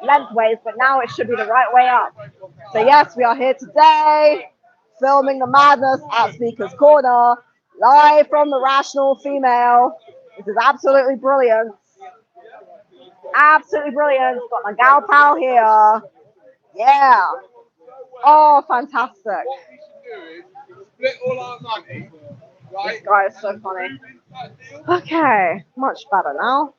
lengthways, but now it should be the right way up. So yes, we are here today, filming the madness at Speaker's Corner, live from the Rational Female. This is absolutely brilliant. Absolutely brilliant. Got my gal pal here. Yeah. Oh, fantastic. Split all our money, right? This guy is so funny. Okay, much better now.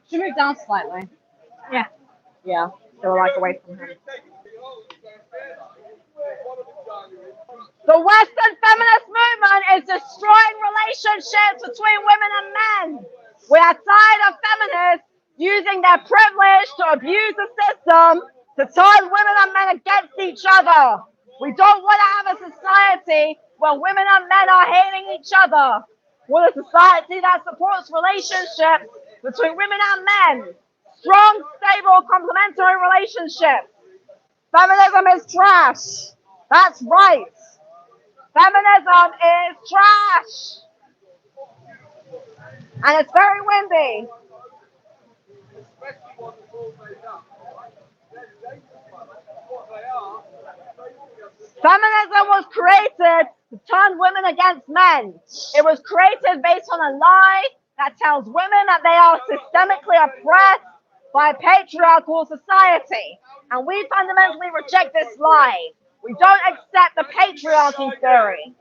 Should we move down slightly? Yeah. Yeah, so like away from him. The Western feminist movement is destroying relationships between women and men. We are tired of feminists using their privilege to abuse the system to turn women and men against each other. We don't want to have a society where women and men are hating each other. We want a society that supports relationships between women and men. Strong, stable, complementary relationships. Feminism is trash. That's right. Feminism is trash. And it's very windy. Feminism was created to turn women against men. It was created based on a lie that tells women that they are systemically oppressed by a patriarchal society. And we fundamentally reject this lie. We don't accept the patriarchy theory.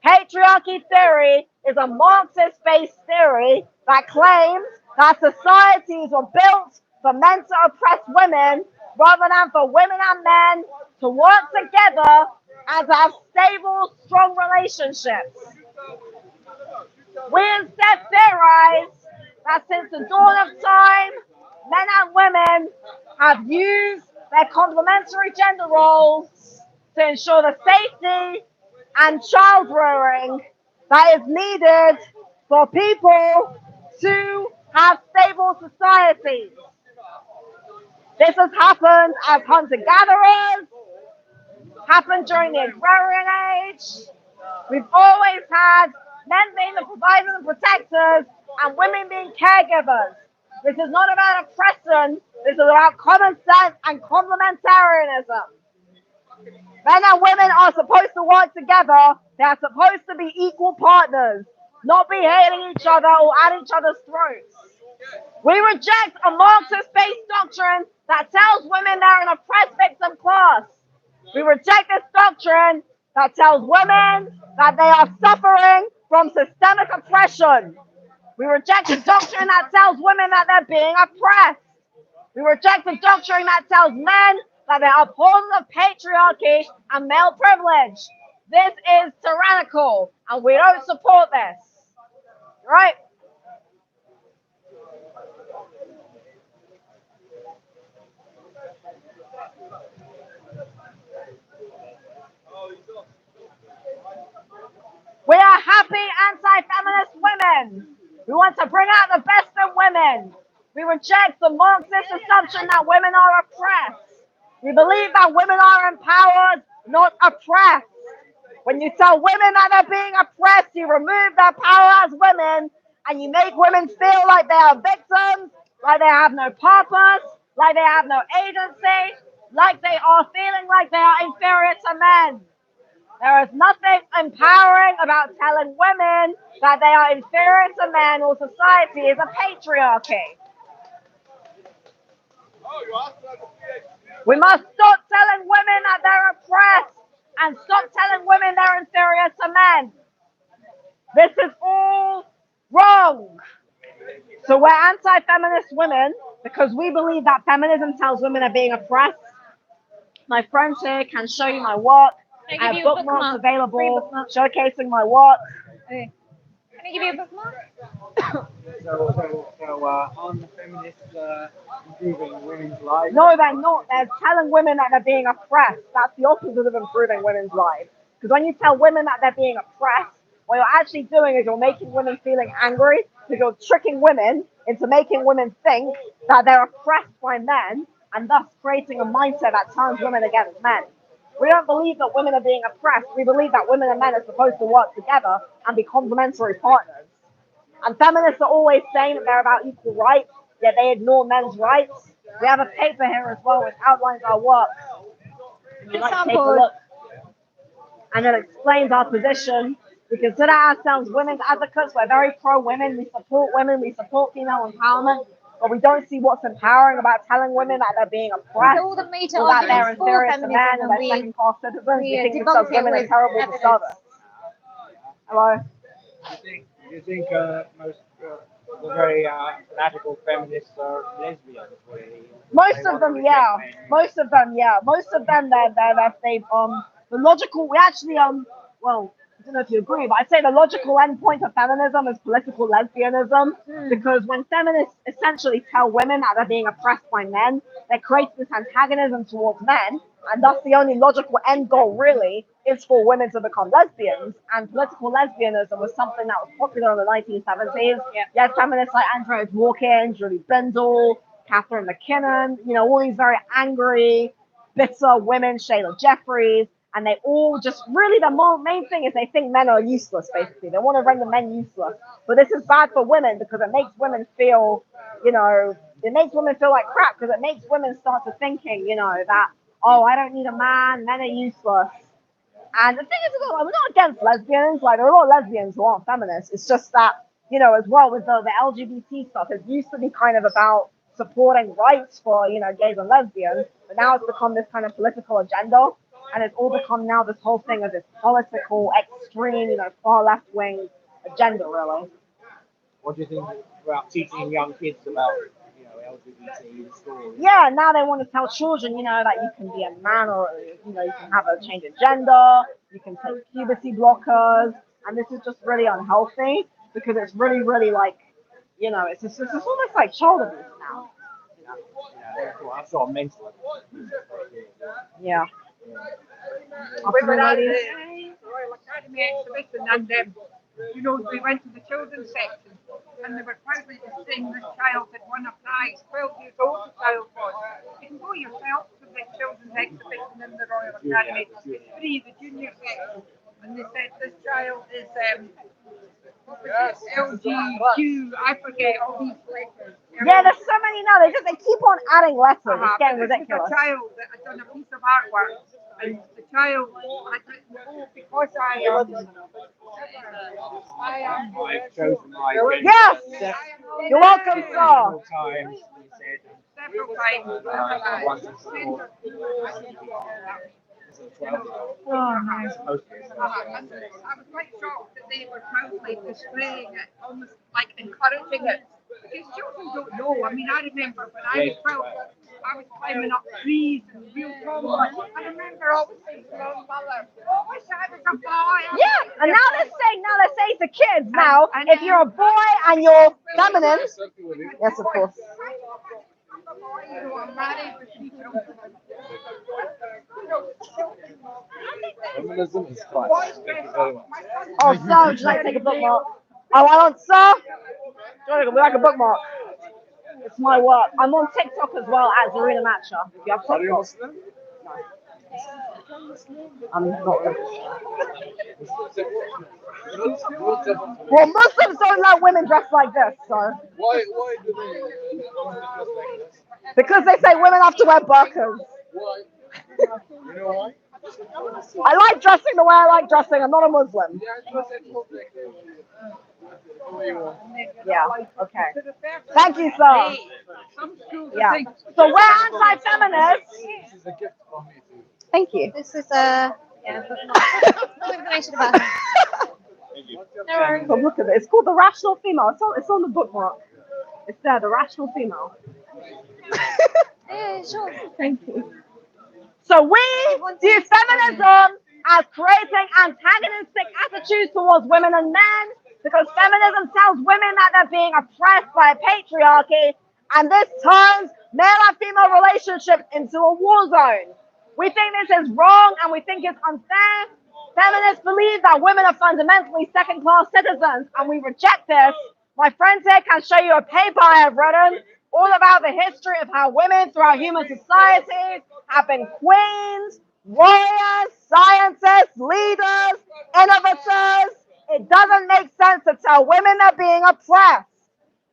Patriarchy theory is a Marxist-based theory that claims that societies were built for men to oppress women rather than for women and men to work together and to have stable, strong relationships. We instead theorize that since the dawn of time, men and women have used their complementary gender roles to ensure the safety and child rearing that is needed for people to have stable societies. This has happened as hunter-gatherers, happened during the agrarian age. We've always had men being the providers and protectors and women being caregivers. This is not about oppression, this is about common sense and complementarianism. Men and women are supposed to work together. They are supposed to be equal partners, not be hating each other or at each other's throats. We reject a Marxist-based doctrine that tells women they're an oppressed victim class. We reject this doctrine that tells women that they are suffering from systemic oppression. We reject the doctrine that tells women that they're being oppressed. We reject the doctrine that tells men that they are upholding of patriarchy and male privilege. This is tyrannical, and we don't support this. Right? We are happy anti-feminist women. We want to bring out the best in women. We reject the Marxist assumption that women are oppressed. We believe that women are empowered, not oppressed. When you tell women that they're being oppressed, you remove their power as women, and you make women feel like they are victims, like they have no purpose, like they have no agency, like they are feeling like they are inferior to men. There is nothing empowering about telling women that they are inferior to men or society is a patriarchy. We must stop telling women that they're oppressed and stop telling women they're inferior to men. This is all wrong. So we're anti-feminist women because we believe that feminism tells women are being oppressed. My friends here can show you my work. I have bookmarks available showcasing my work. Okay. Can I give you a bookmark? So on the feminists improving women's lives? No, they're not. They're telling women that they're being oppressed. That's the opposite of improving women's lives. Because when you tell women that they're being oppressed, what you're actually doing is you're making women feeling angry, because you're tricking women into making women think that they're oppressed by men, and thus creating a mindset that turns women against men. We don't believe that women are being oppressed. We believe that women and men are supposed to work together and be complementary partners. And feminists are always saying that they're about equal rights, yet they ignore men's rights. We have a paper here as well which outlines our work. If you'd like to take a look. And it explains our position. We consider ourselves women's advocates. We're very pro-women. We support female empowerment. But we don't see what's empowering about telling women that they're being oppressed, So all the major or that they're arguments for inferior to men feminism, and they're we second-class citizens. We think it's debunk those it women are with terrible evidence. disservice. Hello? Do you think most the very fanatical feminists are lesbians? Really? Most of them, yeah. Most of them, yeah. Most of them, they've the logical. We actually well, I don't know if you agree, but I'd say the logical endpoint of feminism is political lesbianism, because when feminists essentially tell women that they're being oppressed by men, that creates this antagonism towards men, and thus the only logical end goal really is for women to become lesbians. And political lesbianism was something that was popular in the 1970s. You had feminists like Andrea Dworkin, Julie Bindel, Catherine McKinnon, all these very angry, bitter women, Shayla Jeffries, and they all just really, the main thing is they think men are useless, basically. They want to render men useless. But this is bad for women because it makes women feel, it makes women feel like crap, because it makes women start to thinking, that, oh, I don't need a man, men are useless. And the thing is, we're not against lesbians. Like, there are a lot of lesbians who aren't feminists. It's just that, as well with the LGBT stuff, it used to be kind of about supporting rights for, gays and lesbians, but now it's become this kind of political agenda, and it's all become now this whole thing of this political, extreme, far left-wing agenda, really. What do you think about teaching young kids about LGBT in schools? Yeah, now they want to tell children, that you can be a man, or, you can have a change of gender, you can take puberty blockers, and this is just really unhealthy, because it's really, really like, it's almost like child abuse now. Well, that's all mental. Yeah. We were at the Royal Academy exhibition, and we went to the children's section, and they were proudly displaying this child had won a prize. 12 years old, the child was. You can go yourself to the children's exhibition in the Royal Academy. It's free, the junior section, and they said this child is LGQ. I forget all these letters. Yeah, there's so many now. They keep on adding letters. It's getting This ridiculous. is a child that had done a piece of artwork, and the child had written, "Oh, because I am." I've chosen my Yes! You're welcome, sir. several times. He said, Several times. once and for all. Oh, nice. I was quite shocked that they were proudly displaying it, almost like encouraging it. Because children don't know. I mean, I remember when I was 12, I was climbing up trees and real tall. I remember always saying to my own mother, "I wish I was a boy." Yeah, and now they're saying to kids now, if you're a boy and you're feminine, yes, of course. Feminism is fun. Thank you very much. Oh, sir, would you like to take a bookmark? Oh, I want, sir? Would you like a bookmark? It's my work. I'm on TikTok as well at Zarina Matcha. If you have Are you TikTok. Muslim? I'm not really. Well, Muslims don't let women dress like this, so. Why do they dress like this? Because they say women have to wear burqas. Why? You know why? I like dressing the way I like dressing. I'm not a Muslim. Yeah, it's just the way you want. Yeah, okay. Thank you, sir. Yeah. So we're anti-feminists. This is a gift from me too. Thank you. This is no information about him. Thank you. No worries. So look at it. It's called The Rational Female. It's on the bookmark. It's there, The Rational Female. Yeah, sure. Thank you. So we view feminism as creating antagonistic attitudes towards women and men, because feminism tells women that they're being oppressed by a patriarchy, and this turns male and female relationships into a war zone. We think this is wrong, and we think it's unfair. Feminists believe that women are fundamentally second-class citizens, and we reject this. My friends here can show you a paper I have written all about the history of how women throughout human societies have been queens, warriors, scientists, leaders, innovators, It doesn't make sense to tell women they're being oppressed.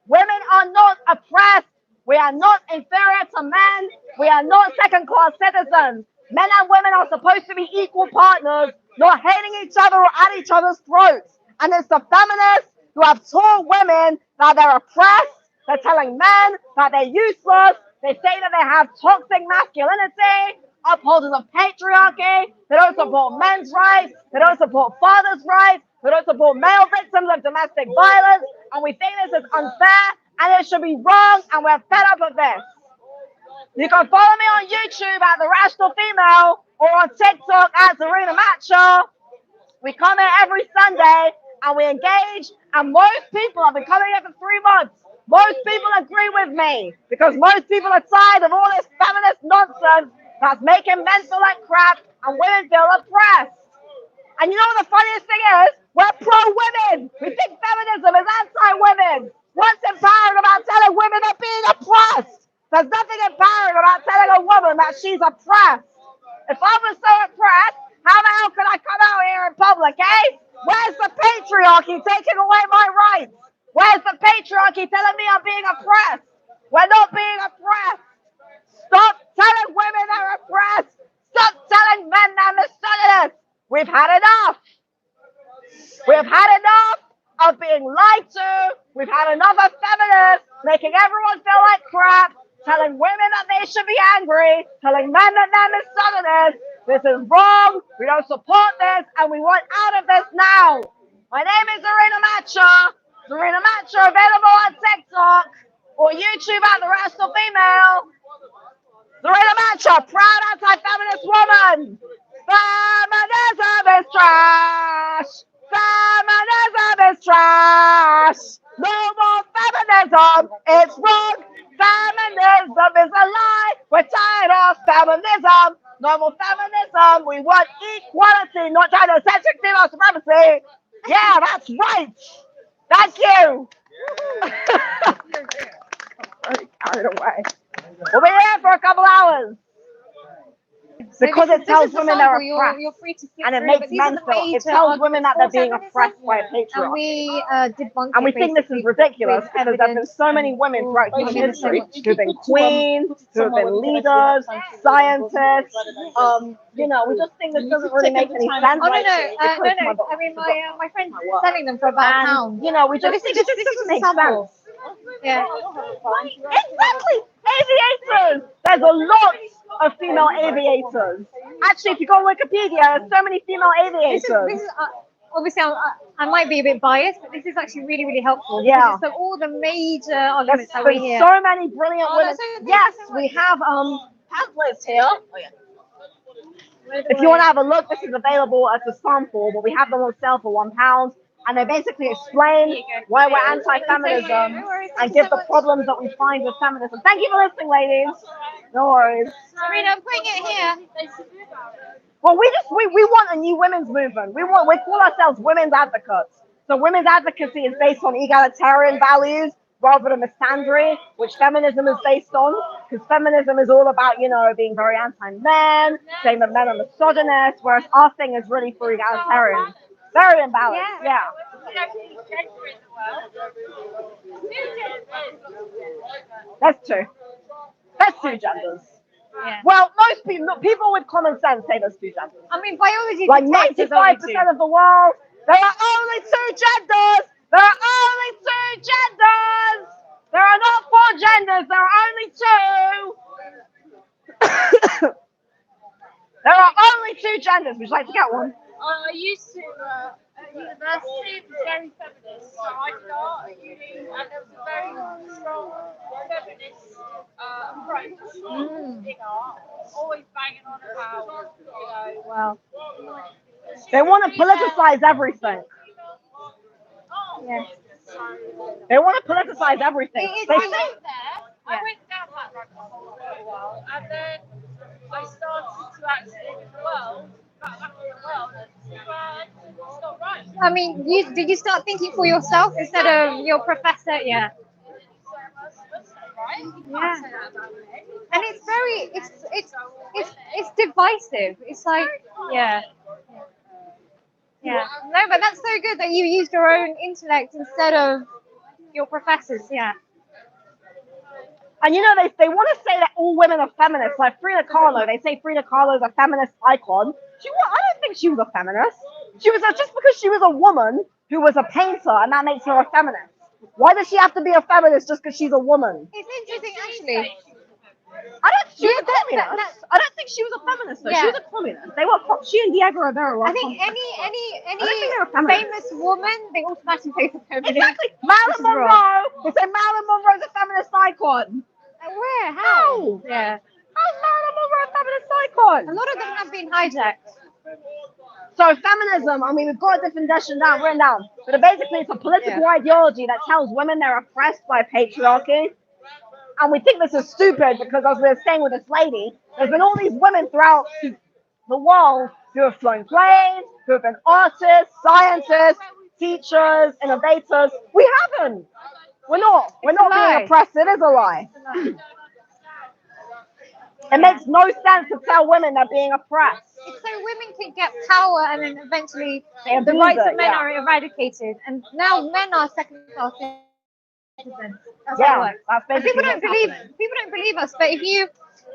Women are not oppressed. We are not inferior to men. We are not second-class citizens. Men and women are supposed to be equal partners, not hating each other or at each other's throats. And it's the feminists who have told women that they're oppressed. They're telling men that they're useless. They say that they have toxic masculinity, upholders of patriarchy. They don't support men's rights. They don't support fathers' rights. They don't support male victims of domestic violence. And we think this is unfair and it should be wrong, and we're fed up of this. You can follow me on YouTube at The Rational Female or on TikTok at Serena Matcha. We come here every Sunday and we engage, and most people have been coming here for 3 months. Most people agree with me because most people are tired of all this feminist nonsense that's making men feel like crap and women feel oppressed. And you know what the funniest thing is? We're pro-women. We think feminism is anti-women. What's empowering about telling women they're being oppressed? There's nothing empowering about telling a woman that she's oppressed. If I was so oppressed, how the hell could I come out here in public, eh? Where's the patriarchy taking away my rights? Where's the patriarchy telling me I'm being oppressed? We're not being oppressed. Stop telling women they're oppressed. Stop telling men they're misogynist. We've had enough. We've had enough of being lied to. We've had enough of feminists making everyone feel like crap, telling women that they should be angry, telling men that they're misogynist. This is wrong. We don't support this, and we want out of this now. My name is Serena Matcha. Serena Matcha available on TikTok or YouTube at The Rational Female. Serena Matcha, proud anti-feminist woman. Feminism is trash. Feminism is trash. No more feminism. It's wrong. Feminism is a lie. We're tired of feminism. No more feminism. We want equality, not gender-centric female supremacy. Yeah, that's right. Thank you. Very carried away. We'll be here for a couple hours. Because it tells women they're oppressed, you're free to and it makes men feel, it tells women that they're being oppressed by a patriarchy. And we think this is ridiculous because there have been so many women throughout human history who've been queens, who have been leaders, scientists. You know, we just think this doesn't really make any sense. Oh, no. I mean, my friend's selling them for about £1. You know, we just think this doesn't make sense. Yeah. Exactly. Aviators. There's a lot of female aviators. Actually, if you go on Wikipedia, there's so many female aviators. This is obviously, I might be a bit biased, but this is actually really, really helpful. Yeah. So all the major arguments that we hear. So many brilliant women. Yes, we have pamphlets here. Oh, yeah. If you want to have a look, this is available as a sample, but we have them on sale for £1. And they basically explain why we're anti-feminism and give the problems that we find with feminism. Thank you for listening, ladies. No worries. Serena, I'm putting it here. Well, we want a new women's movement. We call ourselves women's advocates. So women's advocacy is based on egalitarian values rather than misandry, which feminism is based on. Because feminism is all about, you know, being very anti-men, saying that men are misogynists, whereas our thing is really for egalitarian. Very imbalanced, yeah. That's two. That's two genders. Yeah. Well, most people with common sense say there's two genders. I mean, biology. Like 95% of the world, there are only two genders. There are only two genders. There are not four genders. There are only two. There are only two genders. Would you like to get one? I used to at university, it was very feminist. So I started at uni, and there was a very strong feminist approach in art, always banging on about, you know. Well, they want to politicize everything. yeah. They want to politicize everything. I went down that rabbit hole for a while, and then I started to actually live in the world. Back in the world, and it's not right. I mean, did you start thinking for yourself instead of your professor? Yeah. Yeah. And it's very, it's divisive. It's like, yeah. Yeah. No, but that's so good that you used your own intellect instead of your professors. Yeah. And you know, they want to say that all women are feminists. Like Frida Kahlo, they say Frida Kahlo is a feminist icon. I don't think she was a feminist. She was just because she was a woman who was a painter, and that makes her a feminist. Why does she have to be a feminist just because she's a woman? It's interesting, actually. She was a communist. I don't think she was a feminist though. She was a communist. She and Diego Rivera were. I think any I don't think they were feminists. famous woman, they automatically say for feminist. Exactly. Marilyn Monroe. They say Marilyn Monroe's a feminist icon. Where? How? Yeah. How's Marilyn Monroe a feminist icon? A lot of them have been hijacked. So feminism, I mean, we've got a definition written down, but basically it's a political ideology that tells women they're oppressed by patriarchy. And we think this is stupid because, as we were saying with this lady, there's been all these women throughout the world who have flown planes, who have been artists, scientists, teachers, innovators. We haven't. We're not being oppressed. It is a lie. It makes no sense to tell women they're being oppressed. It's so women can get power and then eventually They the abuse rights it, of men are eradicated. And now men are second-class citizens. That's how it works. That's And basically people don't believe us, but if you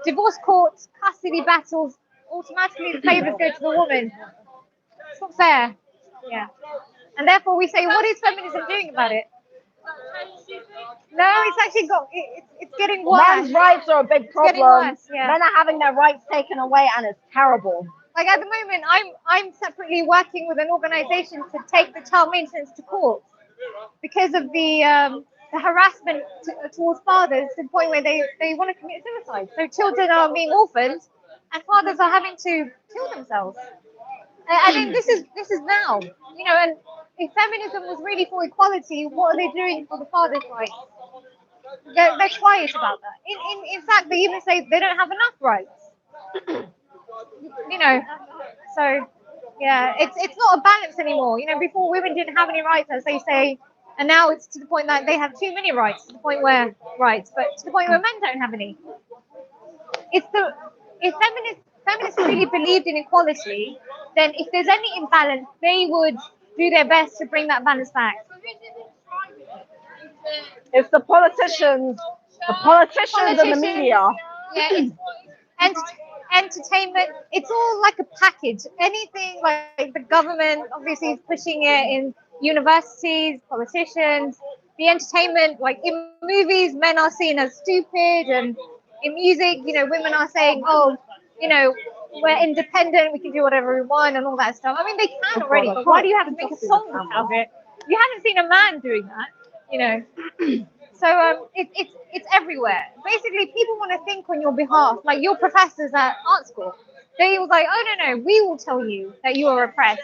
divorce courts, custody battles, automatically the favours go to the woman. It's not fair. Yeah. And therefore we say, what is feminism doing about it? No, it's actually it's getting worse. Men's rights are a big problem. Worse, yeah. Men are having their rights taken away, and it's terrible. Like at the moment, I'm separately working with an organisation to take the child maintenance to court because of the harassment towards fathers to the point where they want to commit suicide. So children are being orphaned, and fathers are having to kill themselves. I mean, this is now, and if feminism was really for equality, what are they doing for the fathers' rights? They're quiet about that. In fact, they even say they don't have enough rights. So yeah, it's not a balance anymore. Before women didn't have any rights, as they say, and now it's to the point that they have too many rights. To the point where men don't have any. If feminists really believed in equality, then if there's any imbalance, they would do their best to bring that balance back. It's the politicians and the media. Yeah, entertainment. It's all like a package. Anything like the government obviously is pushing it in universities, politicians, the entertainment. Like in movies, men are seen as stupid, and in music, women are saying, oh, we're independent, we can do whatever we want and all that stuff. I mean, they can already, but why do you have to make a song out of it? You haven't seen a man doing that, So it's everywhere. Basically, people want to think on your behalf, like your professors at art school. They was like, oh no, we will tell you that you are oppressed.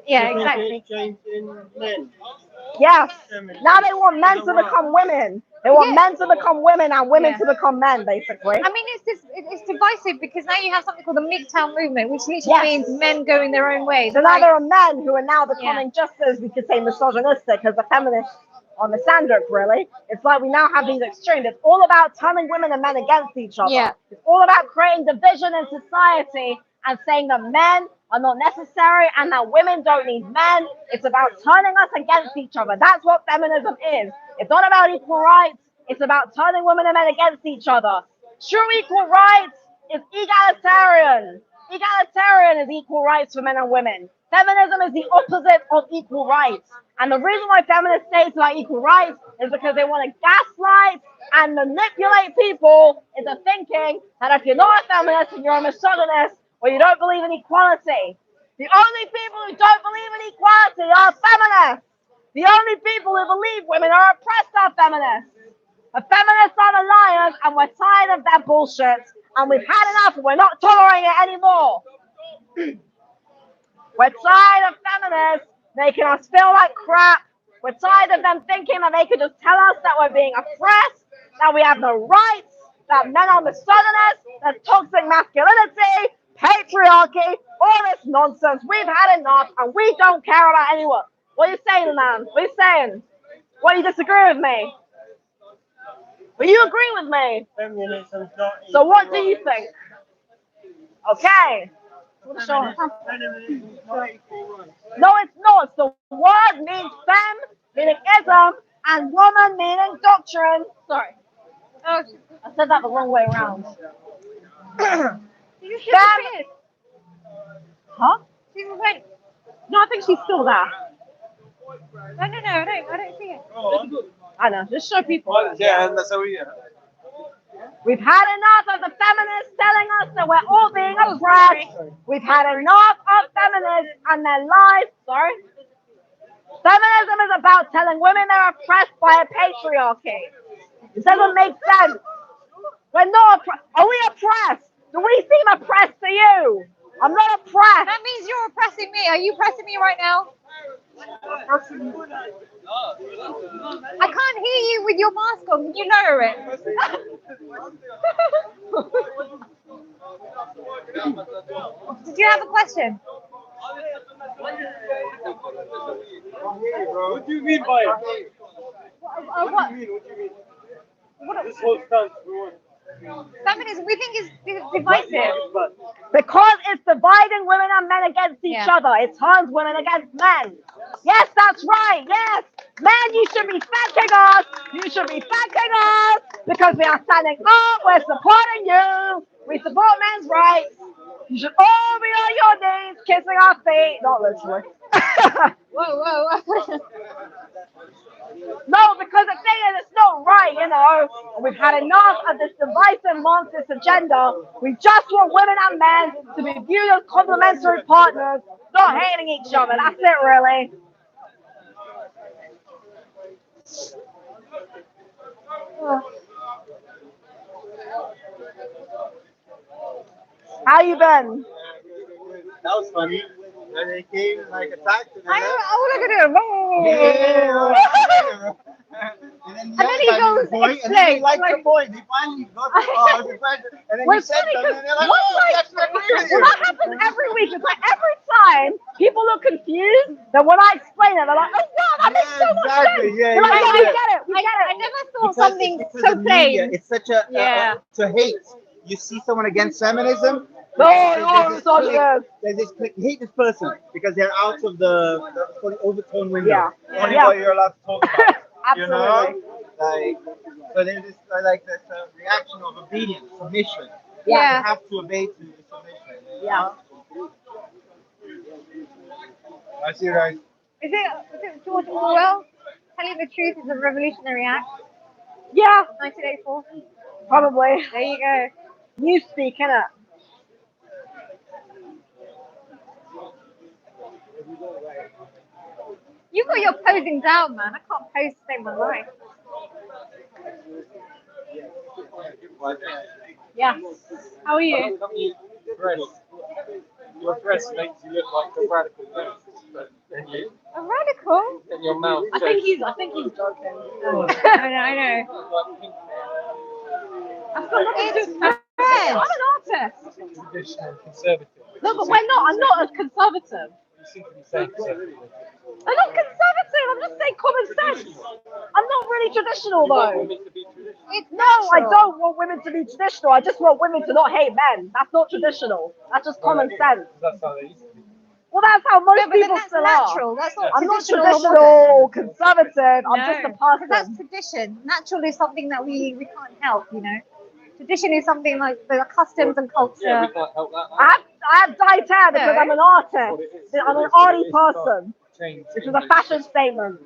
Yeah, exactly. Yes. Now they want men to become women. They want men to become women and women to become men, basically. I mean, it's divisive because now you have something called the MGTOW movement, which literally means men going their own way. So now there are men who are now becoming just as, we could say, misogynistic as the feminists on the Sandrock, really. It's like we now have these extremes. It's all about turning women and men against each other. Yeah. It's all about creating division in society and saying that men are not necessary and that women don't need men. It's about turning us against each other. That's what feminism is. It's not about equal rights. It's about turning women and men against each other. True equal rights is egalitarian. Egalitarian is equal rights for men and women. Feminism is the opposite of equal rights. And the reason why feminists say it's about equal rights is because they want to gaslight and manipulate people into thinking that if you're not a feminist and you're a misogynist or you don't believe in equality, the only people who don't believe in equality are feminists. The only people who believe women are oppressed are feminists. The feminists are the liars, and we're tired of that bullshit. And we've had enough, and we're not tolerating it anymore. We're tired of feminists making us feel like crap. We're tired of them thinking that they could just tell us that we're being oppressed, that we have no rights, that men are misogynists, there's toxic masculinity, patriarchy, all this nonsense. We've had enough, and we don't care about anyone. What are you saying, man? What are you saying? What, you disagree with me? Will you agree with me? Feminism's not So what do you think? Okay. Show us. Feminism is not equal rights. No, it's not. The word means fem, meaning ism, and woman, meaning doctrine. Sorry. Oh, I said that the wrong way around. she's Fem. disappeared. Huh? She went. No, I think she's still there. No, I don't see it. I know. Just show people. Yeah, and that's how we. We've had enough of the feminists telling us that we're all being oppressed. We've had enough of feminists and their lies. Sorry. Feminism is about telling women they're oppressed by a patriarchy. It doesn't make sense. We're not oppressed. Are we oppressed? Do we seem oppressed to you? I'm not oppressed. That means you're oppressing me. Are you oppressing me right now? I can't hear you with your mask on. Can you lower it? Did you have a question? What do you mean by it? What? What do you mean? What? This whole stance we want. Feminism, we think is divisive. Because it's dividing women and men against each other. It turns women against men. Yes, that's right. Yes. Men, you should be thanking us. You should be thanking us because we are standing up. We're supporting you. We support men's rights. You should all be on your knees, kissing our feet. Not literally. Whoa. No, because the thing is, it's not right, you know. We've had enough of this divisive Marxist agenda. We just want women and men to be viewed as complementary partners, not hating each other. That's it, really. How you been? That was funny. When they came like attacked and I look at him. and then he goes, and then they liked your point. They finally got the question. And then you said something and they're like, oh, yes, I agree with you. Well, that happens every week. It's like every time people look confused, then when I explain it, they're like, oh, wow, that makes so much sense. Yeah, They're like, yeah, yeah, we get it. I never thought something because so the media, plain. it's such a to hate. You see someone against feminism. They just click hate this person because they're out of the overtone window. Only what you're allowed to talk about. You know, like so there's this like this reaction of obedience, submission. Yeah. You have to obey to submission. Yeah. I see, right? Is it George Orwell? Telling the truth is a revolutionary act. Yeah, 1984. probably. There you go. Newspeak, innit? You got your posing down, man. I can't pose to save my life. Yeah. How are you? Your dress makes you look like a radical feminist, but then you, A radical? then your mouth. I think he's joking. I know. I've got nothing to do with Red. I'm an artist. Traditional conservative. No, but we're not. I'm not a conservative. You seem to be saying conservative. I'm not conservative. I'm just saying common sense. I'm not really traditional, You want though. women to be traditional. No, I don't want women to be traditional. I just want women to not hate men. That's not traditional. That's just common sense. That's how they used to be. Well, that's how most No, but then people that's still natural. are. That's not I'm not traditional. or modern. traditional, conservative. I'm just a No, because that's person. tradition. Natural is something that we can't help, you know. Tradition is something like the customs and culture. Yeah, we can't help that. I have dyed hair because No. I'm an artist. I'm an arty person, Change. which is a fashion statement.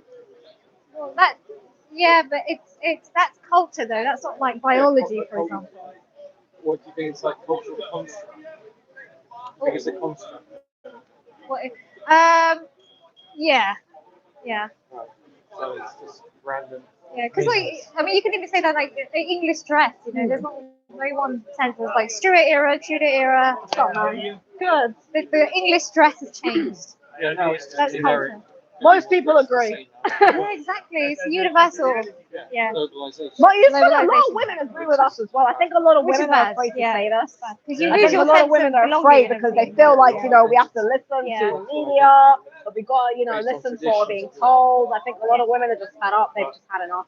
Well, but that's culture though. That's not like biology, for example. What do you think it's like cultural construct? I think it's a construct. What if, yeah. Right. So it's just random. Yeah, because like, I mean, you can even say that like the English dress, you know, there's not no one sense of like Stuart era, Tudor era. Stop, man. Good. The English dress has changed. Yeah, no, it's just That's generic. culture. Most people agree. Yeah, exactly. It's universal. Yeah. Globalization. But you said a lot of Globalization. women agree with us as well. I think a lot of Which is women are bad. afraid to Yeah. say this. Because you I lose think a your lot sense of women of are belonging afraid and because they everything. feel like, you know, we have to listen Yeah. to the media, but we got, you know, Based on listen to what we're being traditions. told. I think a lot of women are just fed up. They've just had enough.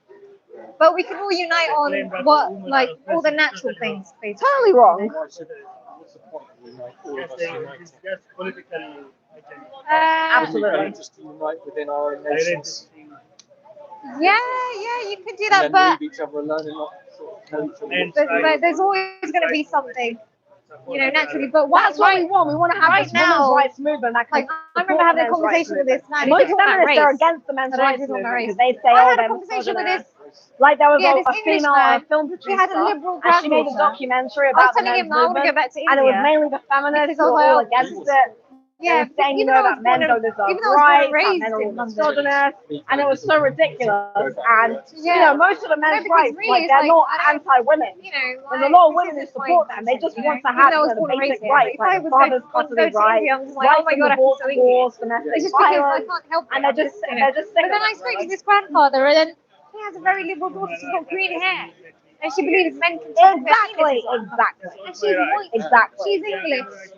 But we can all unite on what, like, all the natural things, basically. Totally wrong. What's the point to unite all of us It's uniting. just political agenda. Absolutely. And just to unite within our own nations. Yeah, you could do that, And then but leave each other alone and not sort of tell each other. Men's but rights, there's always going to be something, support naturally. each But what, That's what we want. We want to have right this now, women's rights movement that can like, I remember having a conversation with this man. Most He was talking about feminists are race. against the men's I don't rights do talk about movement race. because they say, I oh, had a they're conversation with misogynist. this. Like there was Yeah, a this English female man. film He had a producer, liberal and she made a granddaughter. documentary I was about the telling men's him I want to go movement, back to and it was India mainly the feminists because who I was were all like, against it. They yeah, were saying, even though I that was men born don't deserve even though I was born rights, and that raised men are all in London. misogynist, and it was so ridiculous. And Yeah. most of the men's because rights, really it's they're like, not I don't- anti-women. There's There's a lot of women who support them. They just want to have the basic rights, like the father's custody rights, rights to divorce, domestic It's just because I violence, can't help it. and they're just sick But then I of spoke to it. this grandfather, and then he has a very liberal daughter. She's got green hair, and she believes men can take Exactly, their penis. exactly. And she's white. Exactly. She's English.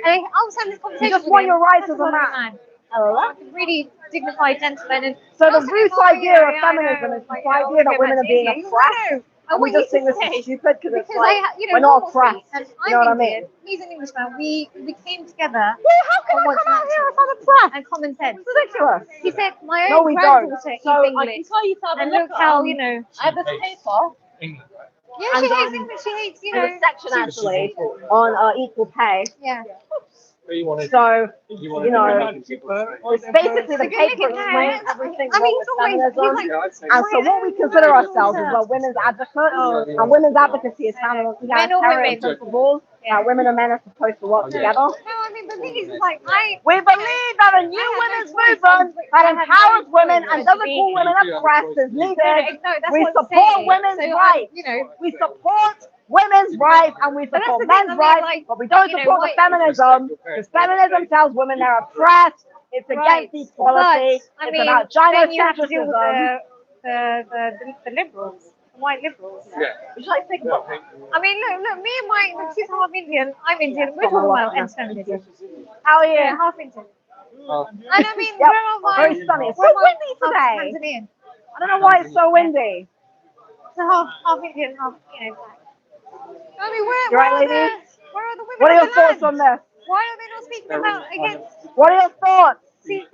And I was having this You conversation just with want him. your rights as First a of all, man. Hello? like a really dignified gentleman. And So I the was telling him, Bruce idea of feminism is this idea that women are being oppressed, and we just think this is stupid because it's like we're not oppressed. And You know what I I'm mean? Indian. He's an Englishman. We came together. Well, how can I come out here if I'm oppressed? And common sense. It's ridiculous. He said, my No, own we don't. granddaughter is So I English. can tell you to have a And look look how, I have this paper. England, right? Yeah, she And, hates English. She hates, There's a section actually on equal pay. Yeah. But you want to, So, you want you know, to it's basically the paper explains everything I mean, wrong with he's always, feminism. he's like, Yeah, I'd say And so what we consider ourselves is we're women's advocates, and women's advocacy is founded on Men or egalitarian women? principles that women and men are supposed to work together. no, I mean, the thing is, like, We believe that a new women's movement that empowers women and doesn't call women oppressed is needed. We support women's rights. We support women's rights and we But that's support the thing, men's I mean, rights, like, but we don't you know, support the why- feminism because feminism tells women they're oppressed. It's against equality. I It's mean, about then you have to deal with gynocentrism. the liberals, the white liberals. Yeah. Would you like to think about it? I mean, look, me and my, she's half Indian, I'm Indian, we're talking about feminism. How are you? Yeah, half Indian. Oh. And I mean, Yep. where am I? Very sunny. It's so Where am I? windy Half today. Tanzanian. I don't know why it's so windy. So half Indian, half, black. I mean, You where right, are lady? where are the women What are of your the thoughts land? on this? Why are they not speaking about against What are your thoughts?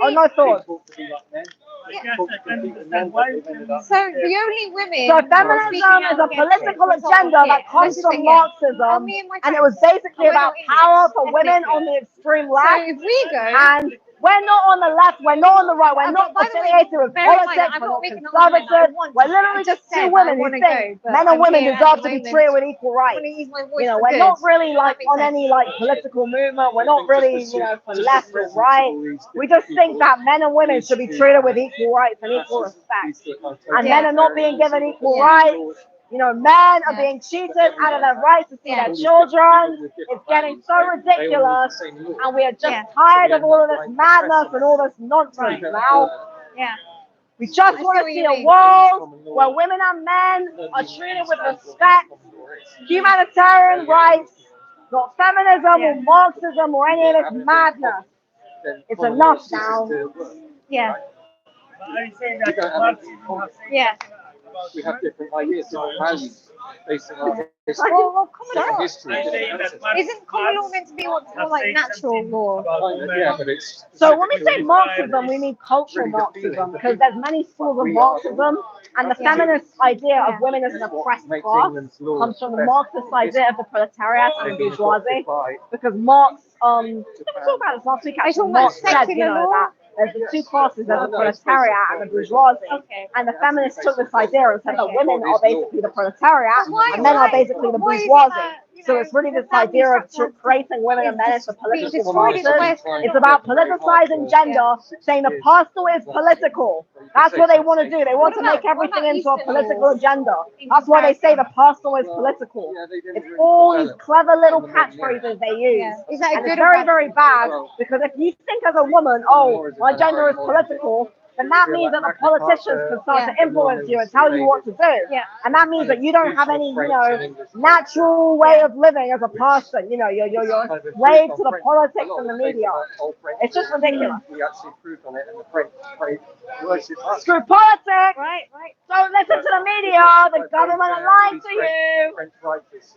Oh, no thoughts. Talk to be like men. Yeah. Talk to compete with men, but they've ended up. So the only women. So who are feminism speaking is out a against political it, for agenda example, that here, comes let's just from say here. Marxism, Me and my and it was friends. basically And we're about not power English, for women ethnically. on the extreme So left. if we go. And we're not on the left, we're not on the right, we're not by the way, affiliated with bear in mind, politics, I'm we're not not making an argument, I conservative, want we're to. literally I just just two said women I who wanna think go, but men and I'm women here at deserve the to be moment. treated with equal I rights. want to use my voice You know, for we're good. not really like That makes on sense. any like political movement, we're not really, for left or right. We just think that men and women should be treated with equal rights and equal respect. And men are not being given equal rights. You know, men are being cheated out of their rights to see their children. It's getting so ridiculous. And we are just tired of all of this madness and all this nonsense now. Yeah. We just want to see a world where women and men are treated with respect, humanitarian rights, not feminism or Marxism or any of this madness. It's enough now. Yeah. Are you saying that Marxism has Yeah. We have different ideas, different values based on our history. Well, common Different law. history. saying different that ancestors. Marx Isn't common law meant to be what's more has like said natural something law? about women? Yeah, but it's So when we say specifically Marxism, we mean cultural Marxism because there's many schools of Marxism, and the feminist idea of women as an oppressed makes class England's laws comes from the best Marxist idea of the proletariat and the They've been bourgeoisie. justified. Because Marx, we talked about this last week Are you actually. talking about Marx said, secular law? that there's the two classes, there's the proletariat and the bourgeoisie. Okay. And the feminists took this idea and said that women are basically the proletariat Why- and men are why- basically the why is it bourgeoisie. that, So it's really this idea of creating women and men into political destroyed in the classes. West. It's about politicizing gender, saying the pastoral is political. That's what they want to do. They want to make everything into a political agenda. That's why they say the pastoral is political. It's all these clever little catchphrases they use. Yeah. Is that a And it's good or very, bad very thing? bad because if you think as a woman, oh, my gender is political, then that means that the politicians can start to influence you and tell you what to do. Yeah. And that means that you don't have any, natural way of living as a person. You're slave to the politics and the media. It's just ridiculous. We actually improved on it, and the French worship us. Screw politics! Right. Don't listen to the media. The government are lying to you. French writers.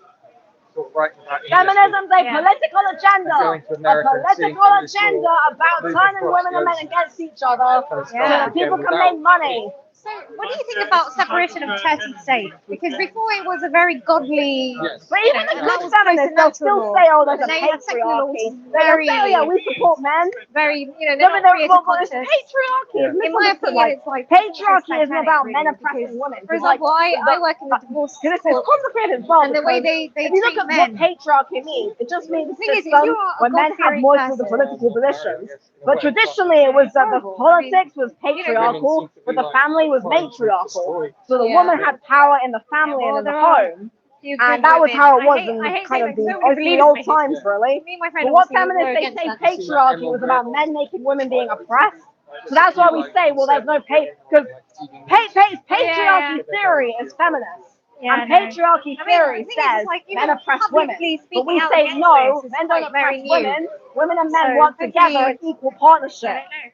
sort of writing about English Feminism's a Yeah. political agenda. Going to A America and seeing political English agenda law about move turning across women the and men ocean. against each other so Yeah. that people can make money. So, what do you think about separation of church and state? Because before it was a very godly. Yes. But even the Yeah. good That was feminists, they'll still supernatural say, oh, there's law. a And now you have secular law, which patriarchy. is They'll very- say, oh, yeah, we support men. Very, they're No, but not they're, created well, it's conscious. patriarchy. Yeah. It's In my misunderstood. opinion, it's like patriarchy isn't satanic, about really, men oppressing because, women. For It's like, example, I work in the divorce because it's court, complicated as well. and the way because they if you look treat at men. what patriarchy means, it just means a The thing is, if system you are a where men have God-fearing most of the person- political positions. But traditionally, it was that the Horrible. politics was Women patriarchal, seem to but be the like family was trying to matriarchal. destroy. So the Yeah. woman had power in the family Yeah, well, and in the there are- home. You And good that was women. how it was I hate in saying kind of that, the, because nobody the believes old me. times, really. Me and my friend But what obviously feminists, were they against say that. patriarchy was about men making women being oppressed. So that's why we say, well, there's no because patriarchy theory is feminist. Yeah, And no. patriarchy I mean, theory the thing is, says it's like, men even oppress women. publicly But we speaking out say against no, this is men don't like very oppress new. women. Women and men So work hopefully- together in equal I partnership. don't know.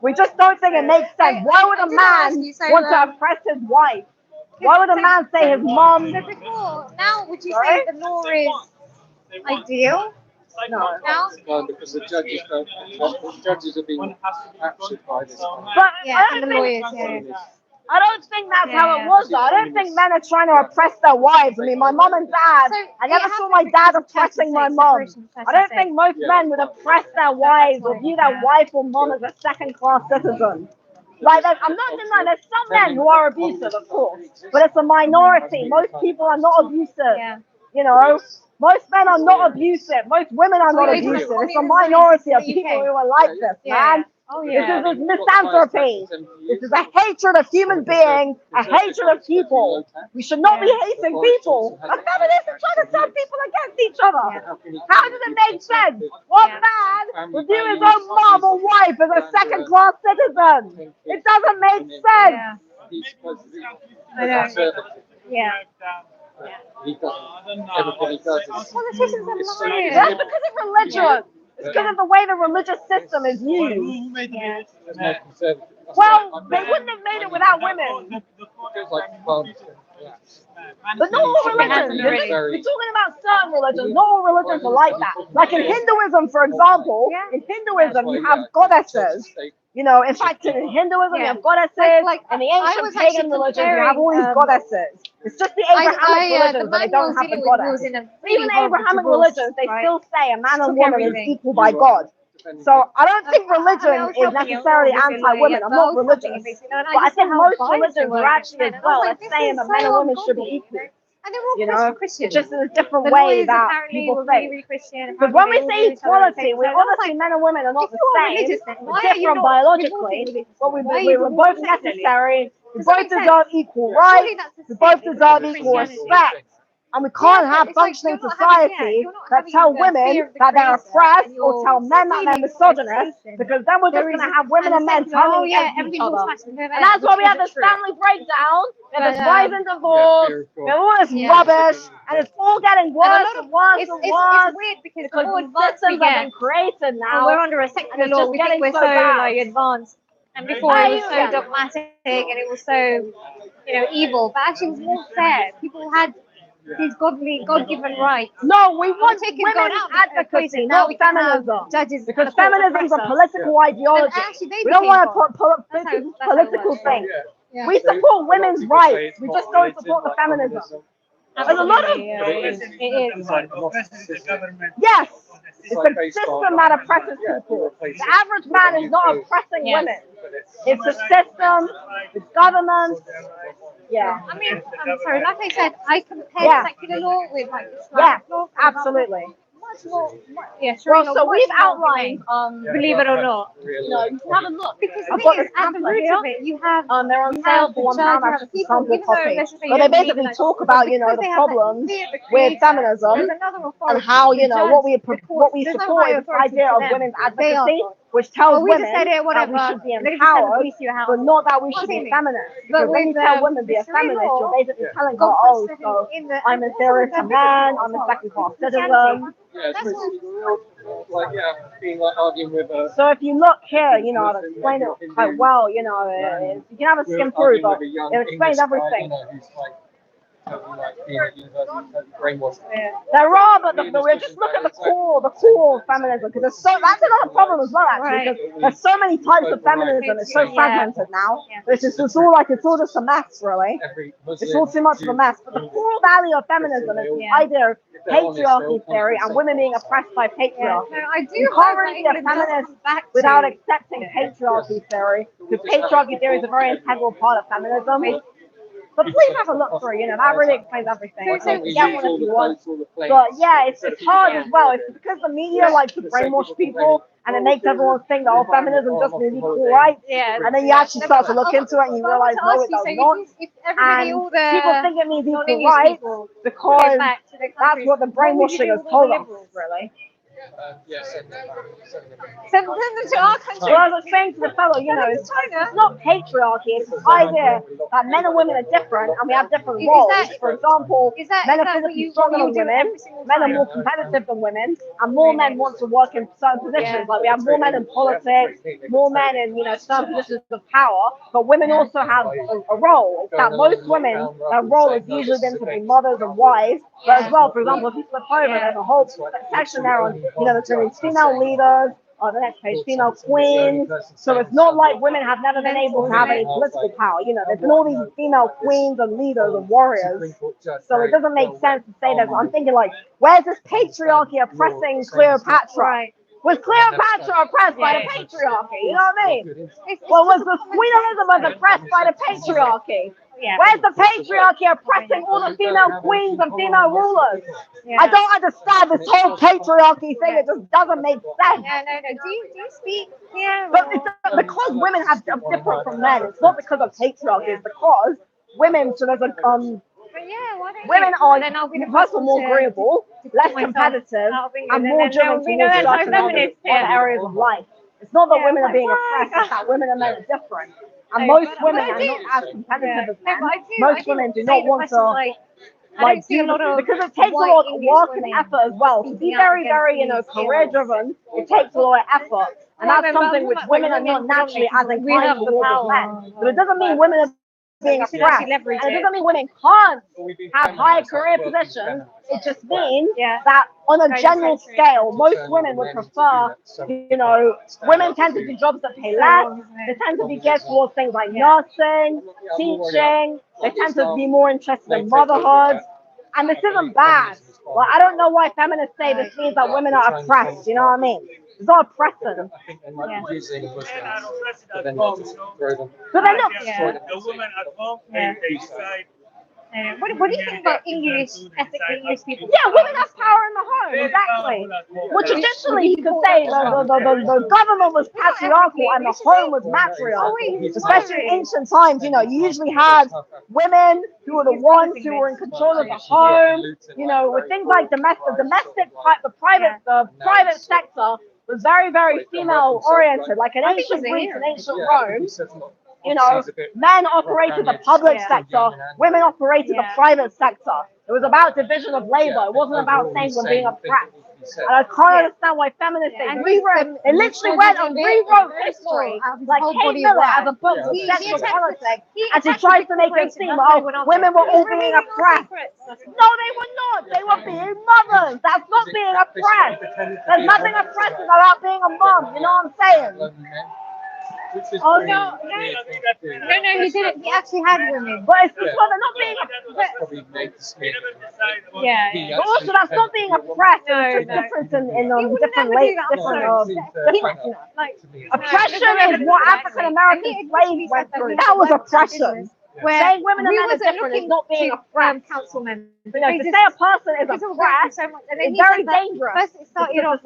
We just don't think it makes sense. Why would I a did ask man you, so, want to oppress his wife? Why would a man say his mom? So before, now would you Sorry? say the law is ideal? No. Now? No, because the judges don't. The judges are being captured by this. But Yeah, I and the don't think lawyers, yeah. I don't think that's Yeah, how yeah. it was though. I don't think men are trying to oppress their wives. I mean, my mom and dad, So I never it saw my happened dad because of church and oppressing my state, mom. separation of church I don't and think state. most men would oppress their wives or view their Yeah. wife or mom as a second-class citizen. Like, I'm not denying there's some men who are abusive, of course, but it's a minority. Most people are not abusive. Yeah. You know, most men are not abusive. Most women are not you're talking abusive. about It's a communism minority of in the people UK. who are like this, man. Oh, This yeah. is misanthropy. This is a hatred of human beings, a hatred of people. We should not be hating people. But feminists are trying to turn people against each other. How does it make sense? One man would view his own mom or wife as a second-class citizen. It doesn't make sense. Yeah. He's supposed to be I know. conservative. Yeah. He doesn't. Everything he does is. Politicians are liars. That's because of religion. It's because of the way the religious system is used. Yeah. There's no conservative. Well, they wouldn't have made it without women. It feels like Parliament. Yeah. But not all religions. You're talking about certain religions. Not all religions are like that. Like in Hinduism, for example, in Hinduism you have goddesses. You know, in fact, in Hinduism you have goddesses. Like, in the I ancient was actually pagan religions you have all these comparing, goddesses. It's just the Abrahamic the religions that man they who don't was have the dealing with goddess. was in a really Even the horrible Abrahamic divorce, religions, they right? still say a man and Took woman is everything. equal by God. So I don't think religion is necessarily anti-women. I'm not religious. But I think most religions are actually as well as saying that men and women should be equal. And they're all You know, Christian. it's just in a different The way lawyers that apparently people were think. really Christian. Because when we Apparently say they all knew each other and equality, we things. So obviously men and women are not if the you're same. religious, then We're why are you different not biologically, revolting but Why are we're you both revolting then? necessary. We Does that both make sense? deserve equal Surely rights. that's the We both same deserve with equal Christianity. respect. And we can't Yeah, have but it's like functioning you're not having- yeah, society you're not that having tell the fear women of the that they're creator oppressed and or you're tell men that they're feeding misogynist, exploitation. because then we're just There going to is have women and men secular, turning oh yeah, against each everything's all other. smashed and And that's why we have this true. family breakdown, and this But, rise and divorce, we have all this rubbish, and it's all getting worse and worse and worse. It's weird because the Because more these advanced we systems have get, been created and now. we're under a secular it's law, just we think getting we're so so bad. like advanced. And before it was so dogmatic and it was so, evil. But actually it was more fair. People had these God-given rights. No, we want taking God women's out of the advocacy, equation. Now not we can have feminism. judges Because and the court feminism is a oppress us. political ideology. And actually they We don't became want to God. put That's how it political works. thing. Yeah. We support women's rights. We just don't support the feminism. There's a lot of It is. yes. It's a system that oppresses people. The average man is not oppressing women. It's a system. It's government. Yeah. I mean, I'm sorry, like I said, I compare secular law with like Islamic law. Absolutely. Much more, yeah, Well, Sharia so law, we've much more outlined, humane, believe it or not. you know, you can have a look. Because the I've thing got is, this at the pamphlet root here. of it, you have They're on you sale have for the £1. judge, you have Actually, people, sample even though copy. let's just say But you they don't believe in basically that, talk but about, you know, because the they have that problems fear of the with creator, feminism there's another and authority, how, the you know, judge, what we there's no support higher is this authority idea to of them. women's They are advocacy, God. which tells Well, we just women said it, that whatever. we should be They just tell the empowered, police your house. but not that we should What's be in it? feminist. But Because when you with, tell women be a the Sharia feminist, law, you're basically telling her, God oh, puts so in the, I'm inferior to men, I'm a second-class citizen. Yeah, it's like being like arguing with a. So if you look here, you know, I've explained it quite well, you know, you can have a skim through, but it explains everything. totally like being at university, totally brainwashed. There are, but we just look at the core of feminism, because there's that's another problem as well, actually, because there's so many types of feminism. It's so fragmented now. It's all just a mess, really. It's all too much of a mess. But the core value of feminism is the idea of patriarchy theory and women being oppressed by patriarchy. No, I do You can't really be a feminist without accepting patriarchy theory, because patriarchy theory is a very integral part of feminism. But please have a look through, that really explains everything. So get one if you want. But yeah, it's hard as well. It's because the media likes to brainwash people, and it makes everyone think that feminism just means equal rights. And then you actually start to look into it and you realize, no, it does not. And people think it means equal rights because that's what the brainwashing has told us, really. Send them to our country. Well, as I was saying to the fellow, it's not patriarchy, it's the idea that men and women are different and we have different roles. For example, men are physically stronger than women, men are more competitive than women, and more men want to work in certain positions. Like we have more men in politics, more men in, certain positions of power, but women also have a role. It's that most women, their role has usually been to be mothers and wives, but as well, for example, if you flip over, there's a whole section there on, there's female leaders, or the next page, female queens. So it's not like women have never been able to have any political power. There's been all these female queens and leaders and warriors. So it doesn't make sense to say that. I'm thinking like, where's this patriarchy oppressing Cleopatra? Was Cleopatra oppressed by the patriarchy? You know what I mean? Well, was the Queen Elizabeth oppressed by the patriarchy? Where's the patriarchy oppressing all the female queens and female rulers? I don't understand this whole patriarchy thing. It just doesn't make sense. Do you speak? But it's because women are different from men. It's not because of patriarchy. It's because women. So there's women are first of all more agreeable, less competitive, and more driven towards certain other areas of life. It's not that women are being oppressed, it's that women and men are different. And most women are not as competitive as men. Most women do not want to because it takes a lot of work and effort as well. To be very, very, career driven, it takes a lot of effort. And that's something which women are not naturally as inclined towards as men. But it doesn't mean women are being oppressed. And it doesn't mean women can't have high career positions. It just means that on a general scale, most women would prefer, women tend to do jobs that pay less. They tend to be geared towards things like nursing, teaching. They tend to be more interested in motherhood. And this isn't bad. Well, I don't know why feminists say this means that women are oppressed. You know what I mean? It's not oppressing. But they're not. The women at home, they decide. What do you think about English, ethically English people? Yeah, women have power in the home, exactly. Well, traditionally, you could say the government was patriarchal and the home was matriarchal. Especially in ancient times, you usually had women who were the ones who were in control of the home. With things like the private sector was very, very female oriented, like in ancient Greece and ancient Rome. Men operated the public sector, women operated the private sector. It was about division of labor. It wasn't about saying we're being oppressed. And I can't understand why feminists they literally went and rewrote history, like Kate Miller as a book with sexual politics, and she tried to make it seem, women were all being oppressed. No, they were not. They were being mothers. That's not being oppressed. There's nothing oppressive about being a mom. You know what I'm saying? Oh no, he didn't. He actually had women. But it's because they're not being oppressed. But also, that's not being oppressed. It's just different in different. Oppression is what African American slaves went through. That was oppression. Saying women and men are different is not being oppressed. Councilmen. To say a person is oppressed is very dangerous. To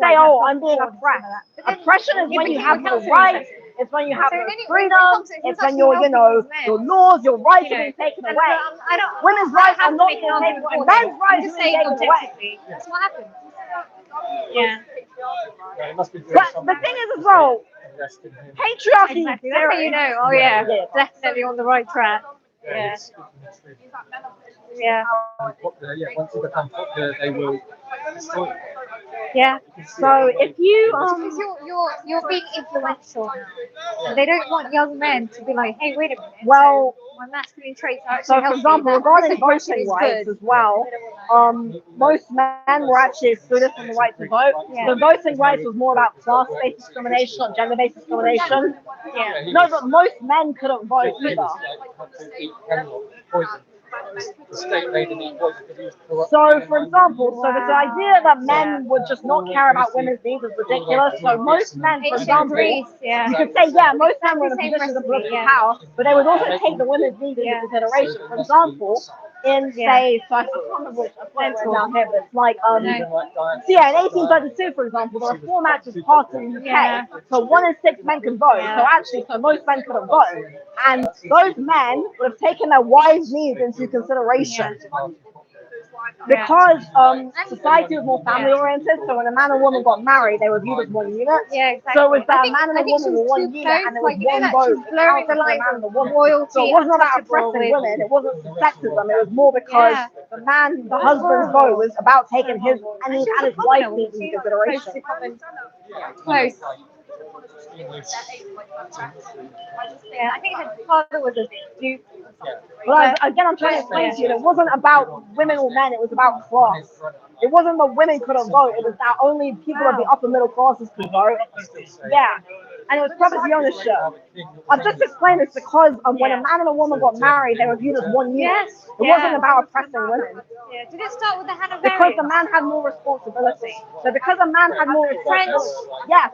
say, I'm being oppressed. Oppression is when you have no rights. It's when you have no freedom. It's when your laws, your rights are being taken away. Women's rights are not being taken away. Men's rights are being taken away. That's what happens. Yeah. But the thing is as well, patriarchy. Exactly. That's how you know. Oh yeah, definitely on the right track. Yeah. Yeah. Once you become popular, they will destroy you. Yeah. So if you Because you're being influential now. And they don't want young men to be like, hey, wait a minute. well, my masculine traits are actually so for healthy. example, That regarding this aggression voting is rights good. as well, most men were actually excluded from the right to vote. Yeah. So voting rights was more about class-based discrimination, not gender-based discrimination. Yeah. No, but most men couldn't vote either. The state made him eat poison because he was corrupt. So, for example, so this Wow. idea that men would just not care about women's needs is ridiculous. So most men, for Ancient example, Greece, yeah. you could say, yeah, most men were in a Same position of recipe, political yeah. power, but they would also take the women's needs into Yeah. consideration. For example, in Yeah. say, so I can't remember which, I've got it written down here, but it's like, No. so yeah, in 1832, for example, the Reform Act was passed in the UK, Yeah. so 1 in 6 men could vote. Yeah. So actually, so most men couldn't vote, and those men would have taken their wives' needs into consideration. Because society was more family oriented, so when a man and woman got married, they were viewed as one unit. Yeah, exactly. So it was that I a man and I a think woman she were was one too unit, close, and there was like, you know one that vote she's blurring the counted for a lines man of and a woman. royalty So it wasn't about untouchable oppressing with- women; it wasn't sexism. It was more because Yeah. the man, the husband's vote, was about taking his and his wife's needs into consideration. Close. Yeah, I think his father was a duke. But again, I'm trying to explain to you, it wasn't about women or men; it was about class. It wasn't that women couldn't vote; it was that only people of the upper middle classes could vote. Yeah, and it was property ownership. I've just explained this because when a man and a woman got married, they were viewed as one unit. Yes, It yeah. wasn't about oppressing women. Yeah. Did it start with the Hanoverians? Because the man had more responsibility. So because a man had more responsibility, yes.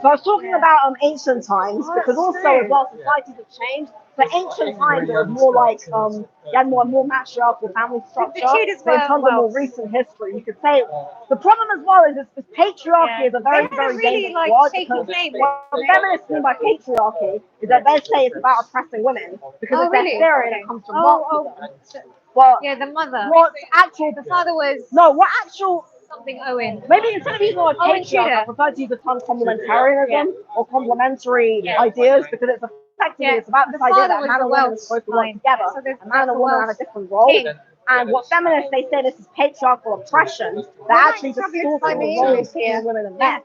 So I was talking about ancient times because also as well societies have changed. So ancient times it was more like you had more matriarchal family structure. Tudors But in were, terms of well, more recent history, you could say the problem as well is this patriarchy is a very They had a very really, dangerous like, word shaky because claim. what feminists mean by patriarchy is that they say it's about oppressing women because Oh, it's their really? theory that comes from Oh, Marxism. Well, yeah, the mother. what's actual The father was what actual something Owen. maybe instead of using the word Owen patriarch, I Tudor. prefer to use the term complementarianism or complementary ideas because it's effectively Yeah. it's about The this idea father that a was man the and woman are Welsh supposed to work line. together. So there's- A man and a the woman have Welsh a different role. king. And what feminists they say this is patriarchal oppression that actually probably distorts the explain the roles English here. between women and men.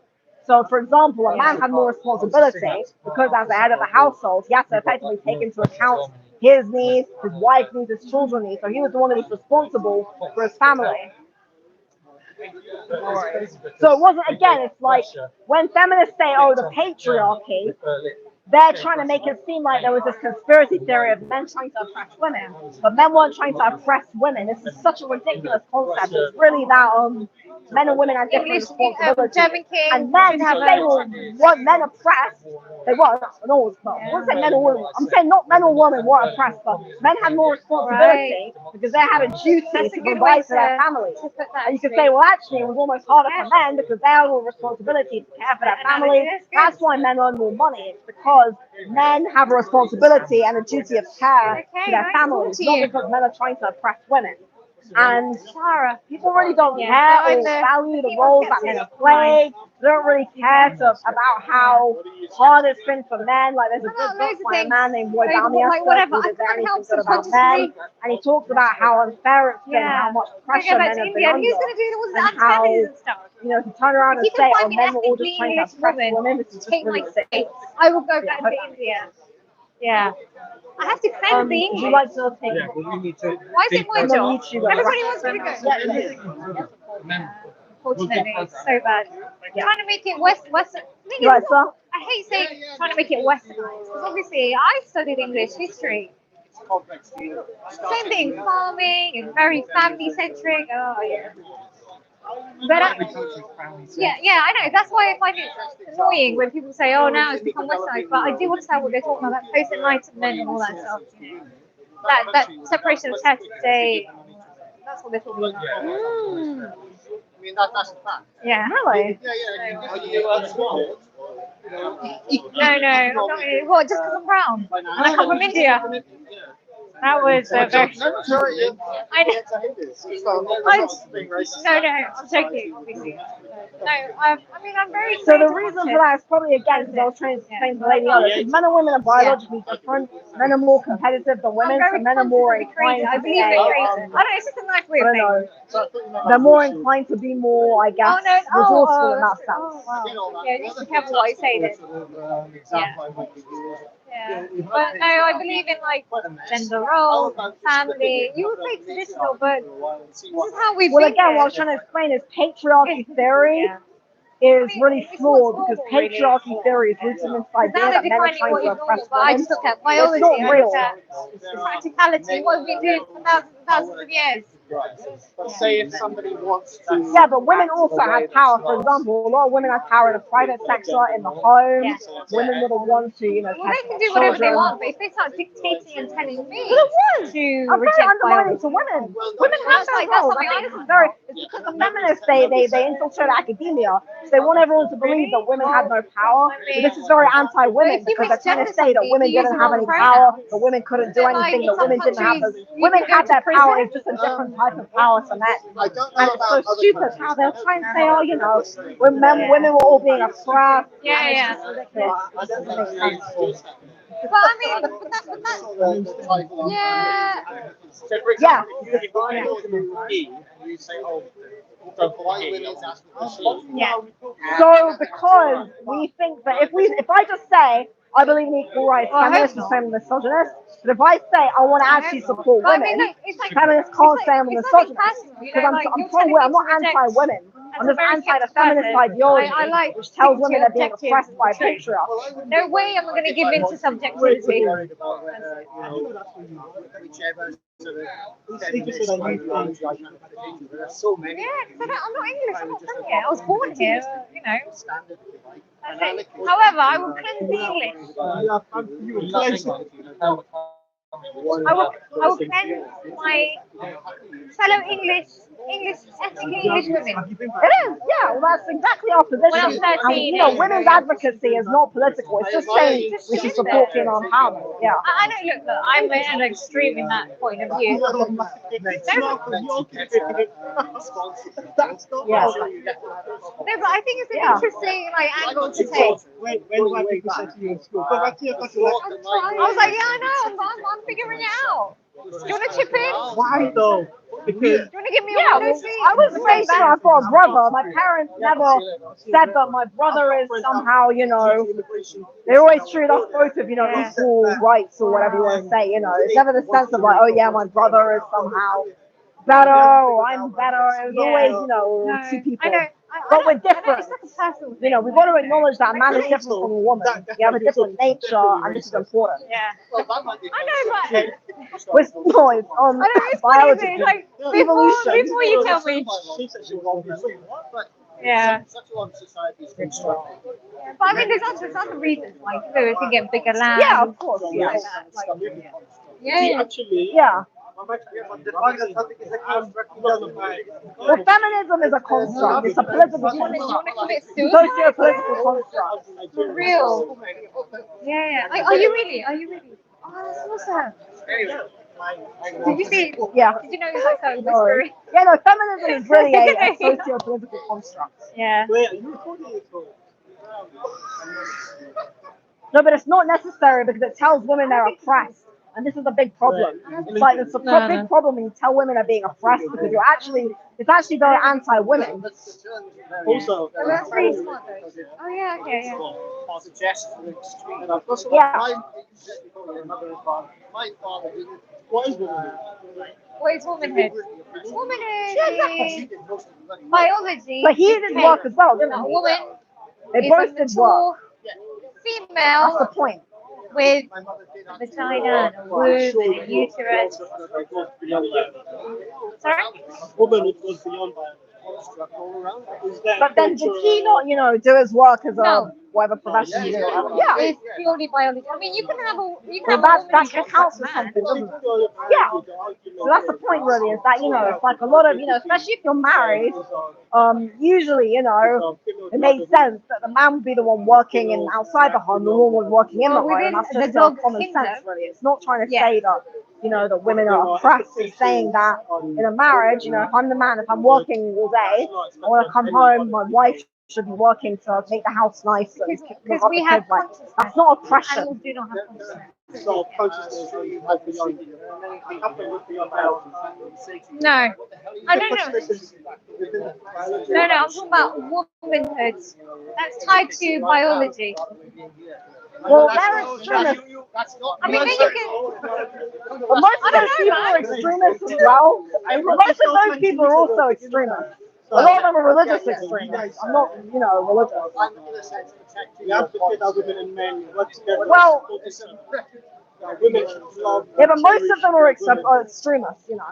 So, for example, a man had more responsibility because as the head of the household, he has to effectively take into account his needs, his wife's needs, his children's needs. So he was the one who was responsible for his family. So it wasn't, again, it's like when feminists say, oh, the patriarchy, they're trying to make it seem like there was this conspiracy theory of men trying to oppress women, but men weren't trying to oppress women. This is such a ridiculous concept. It's really that men and women have different English, responsibilities. German king. And men, should you have say, a- well, what men oppressed, they weren't, no, I wouldn't say men or women. I'm saying not men or women were oppressed, but men had more responsibility because they had a duty That's a to good provide way for their to families. put that, And you could actually. say, well, actually, it was almost harder for men because they had more responsibility to care for their families. That's why men earn more money. It's because men have a responsibility and a duty of care to their nice families, talking to not you. because men are trying to oppress women. And Shara. people really don't Yeah, care they're or in the- value the people roles get that to men have it. played. They don't really care about how hard it's been for men. Like there's a About good book loads of by a things. man named Roy Like, Balmier like, whatever. called I Is There can't help Anything Good About Men? subconsciously. And he talks about how unfair it's been, how much We're pressure going back men to have India. been And he's under. going to do all And the how, anti-feminism stuff. you know, to turn around and If you say, can oh, find me men an were all just ethnically trying to English oppress woman women, this to is just take really my sick. space, I will go back to India. Yeah. I have to cleanse the Would English. you like to take Yeah, well, we need to. Why is it my I'm on job? YouTube. Everybody wants me to go. Unfortunately, it's so bad. Trying to make it Western. Thing You is, right, sir? I hate saying trying to make it westernized because obviously I studied English history. Same thing, farming and very family centric. Oh yeah. But yeah, I know. That's why I find it annoying when people say, "Oh, now it's become westernized." But I do understand what they're talking about, that post-enlightenment and all that stuff. You know, that separation of church and state. That's what they're talking about. I mean, that's a fact. Yeah. Really? Are you small? No, I'm not really. What? Just because I'm brown and I come from India. That was a very. Majority of I know. are Hindus. So I- that's not being racist. No, I'm joking, obviously. No, I mean, I'm very. So the sorry to reason watch for it. that is probably again because I was trying to explain to the lady earlier. Because men and women are biologically different. Men are more competitive than I'm women, very so men are more conscious of the creator. inclined I to believe in say, creator. I don't know, it's just a nice way I of don't saying know, they're more inclined to be more, I guess, resourceful in that sense. Oh, wow. Yeah, just be careful what you say then. Yeah. But no, I believe in like gender roles, family. You would say traditional, but this is how we've Well, been again, what I here. was trying to explain is patriarchy theory is really flawed because patriarchy theory is rooted in this Because now idea they're that men are defining trying what to is oppress normal, but I women. just look at biology, not I real. look at practicality, what we've been doing for thousands and thousands of years. But say if somebody wants to. Yeah, but women also have power. For example, a lot of women have power in the private sector, in the home. Yeah. Women were the ones who, Well, kept they can do whatever they children. want, but if they start dictating and telling me But it was. to I'm very reject undermining biology, to women. Well, Women no, have that's that like- that's role. something I I think don't it's because the feminists they infiltrate academia. So they want everyone to believe that women had no power. But this is very anti-women But if you because they're trying to misgender say that something, women you use didn't the have wrong any power, pronouns. that women couldn't do Like, anything, that some women didn't have countries, the you women can go had to their power. prison. It's just a different type of power to men. I don't know And it's so about other stupid countries. how they'll try and say, oh, when women were all being oppressed. Yeah. I don't think it's But I mean, but that's yeah. So, for Yeah. example, if you define he and you say, oh, so why women ask the Yeah. So because we think that if I just say I believe in equal rights, Well, I hope feminists not. are misogynist. But if I say I want to actually support But I women, mean, like, it's like feminists can't say I'm a it's nothing misogynist. personal, you Because know, I'm, like, I'm you're pro-women, telling I'm me not to reject- anti-women. as I'm a just very anti the skeptical feminist person, ideology, I like which tells sticking to women they're being objective oppressed by truth. patriarchy. No way am I going to give in to subjectivity. There's so many. Yeah, because I'm not English, I'm not from here. I was born here, That's it. However, I will cleanse the English. I will cleanse my fellow ethnically English women. It is, yeah. Well, that's exactly our position. When I'm 13, And, women's advocacy is not political. It's just saying we should support female empowerment. Yeah. I don't look, I'm an extreme in that point of view. Yeah. No, but I think it's an interesting angle to take. When white people said to you in school, go back to your country. I was like, yeah, I know, I'm figuring it out. Do you want to chip in? Why though? Because Do you want to give me a Yeah, window well, seat? I was raised that I've got a brother. My parents never said that my brother is somehow, they always treat us both of, equal rights or whatever you want to say, It's never the sense of like, oh yeah, my brother is somehow better or I'm better. It was always, two people. But we're different. It's like a personal We've got to acknowledge that a man is different from a woman. You have a different nature, and this is important. Yeah. I know, but With noise on I know it's biology, funny, like evolution. before you tell me. Yeah. such a lot of society is constructed. But I mean, there's other reasons, like we can get bigger land. Yeah, of course. Yeah. Actually, Yeah. Well, feminism is a construct. It's a political You want construct. to commit suicide? Socio-political construct. For real. Yeah. Are you really? Oh, that's awesome. Did you see? Yeah. Did you know it's like so whispering? Yeah, no, feminism is really a socio-political construct. Yeah. No, but it's not necessary because it tells women they're oppressed. And this is a big problem. It's like it's a big problem when you tell women are being oppressed because it's actually very anti-women. Also, Oh, that's pretty smart though. Oh yeah, okay, yeah. What is womanhood? What is womanhood? Womanhood is biology. But he did work as well, didn't A he? woman They is both a did work. mature That's the female point. with a vagina and a womb and a uterus. Sorry? Womanhood goes beyond that. All around. But then did he not, do his work as a No. whatever profession you do? It's purely biology. I mean, you can have a Well, woman that who's counts for man. something, doesn't it? Yeah. So that's the point, really, is that it's like a lot of especially if you're married, usually it makes sense that the man would be the one working outside the home, the woman was working in the home. Within That's the just dog common kingdom. sense, really. It's not trying to Yeah. say that you know, that women are oppressed is saying that in a marriage, you know, if I'm the man, if I'm working all day, I want to come home, my wife should be working to make the house nice and look Because after we the have kids. Like, consciousness. that's not oppression. Animals do not have consciousness. Sort of consciousness that you have beyond you. I happen with your biology. No, I don't know. No, I'm talking about womanhood. That's tied to biology. Well, they're extremists. I mean, then you can. But most I of don't those know, people are man. extremists as well. And most of those people are also extremists. A lot of them are religious extremists. I'm not, you know, religious. You have to fit our women and men work together. Well, Women should love. yeah, but most of them are extremists, you know.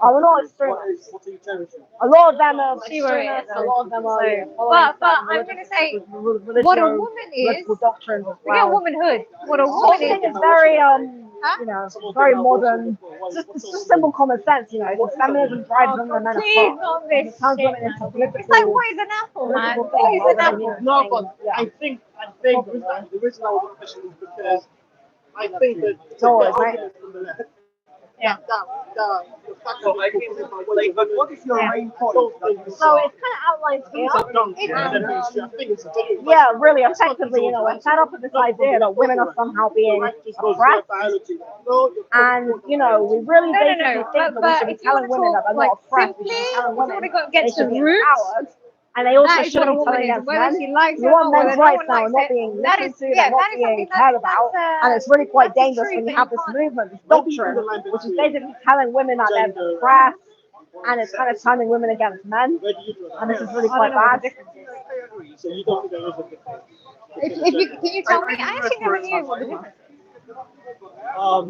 We're not extremists. What are you cherishing? A lot of them are See where it is, extremists. A lot of them are. But I'm going to say what a woman is. Doctrines as Forget well. womanhood. What a The whole woman thing is. is very, you know, very modern. It's just simple common sense, you know. Because feminism drives women and men Please, apart. not this It turns shit. women into political. It's like poison apple, man. political things Poison rather than, apple. No, but yeah. I think the reason I was questioning is because I think that It's always, the right? argument from the left, Yeah. the fact that people talk about what is your main point? So it's kind of outlined here. Things are done in the ministry. I think it's a genuine Yeah, really effectively, you know, we're set up with this idea that women are somehow being oppressed. biology. No, And, you know, we really No, basically think that we should be if you want telling to women that talk they're like not oppressed. We simply, should be if telling you women want to go they get should the be roots, empowered. And they also that is should what a be woman telling is. us Whether men, she likes you it or want not, men's whether no rights one now are likes not it, being that listened is, to, yeah, they're not that is being something cared about. And it's really quite that's the dangerous truth when you that have you this can't- movement, this doctrine, which is basically telling women that they're oppressed, and it's kind of turning women against men. And this is really I don't quite know what bad. the difference is. So you don't think there is a difference? If you, can you tell me? I actually never knew what the difference is.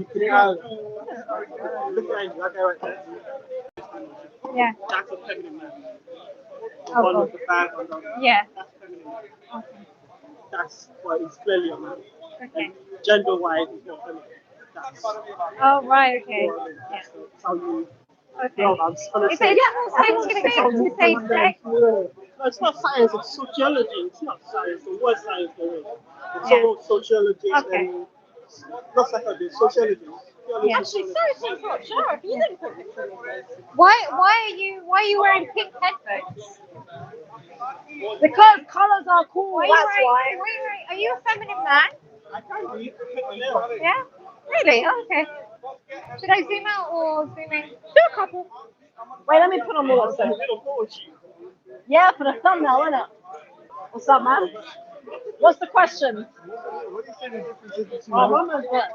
You could have look at it like right there. Yeah. That's a feminine man. The Oh, one God. with the bag on the Yeah. that's feminine man. That's why it's clearly a man. Okay. Gender wise it's not feminine. That's Oh, right. Okay. that's how you Okay. no, I'm just gonna Is say it scientific to say sex? no, it's not science, it's sociology. It's not science, the word science there is. It's Yeah. all sociology Okay. and not psychology, sociology. Yeah. Actually, sorry, sure. You didn't put it through. Why are you wearing pink headphones? Because colors are cool, Why that's why. are you a feminine man? I can't be my nails. Yeah. Really? Oh, okay. Should I zoom out or zoom in? Do a couple. Wait, let me put on the lipstick. Yeah, for the thumbnail, innit? What's up, man? What's the question? What do you say the difference is between women's right.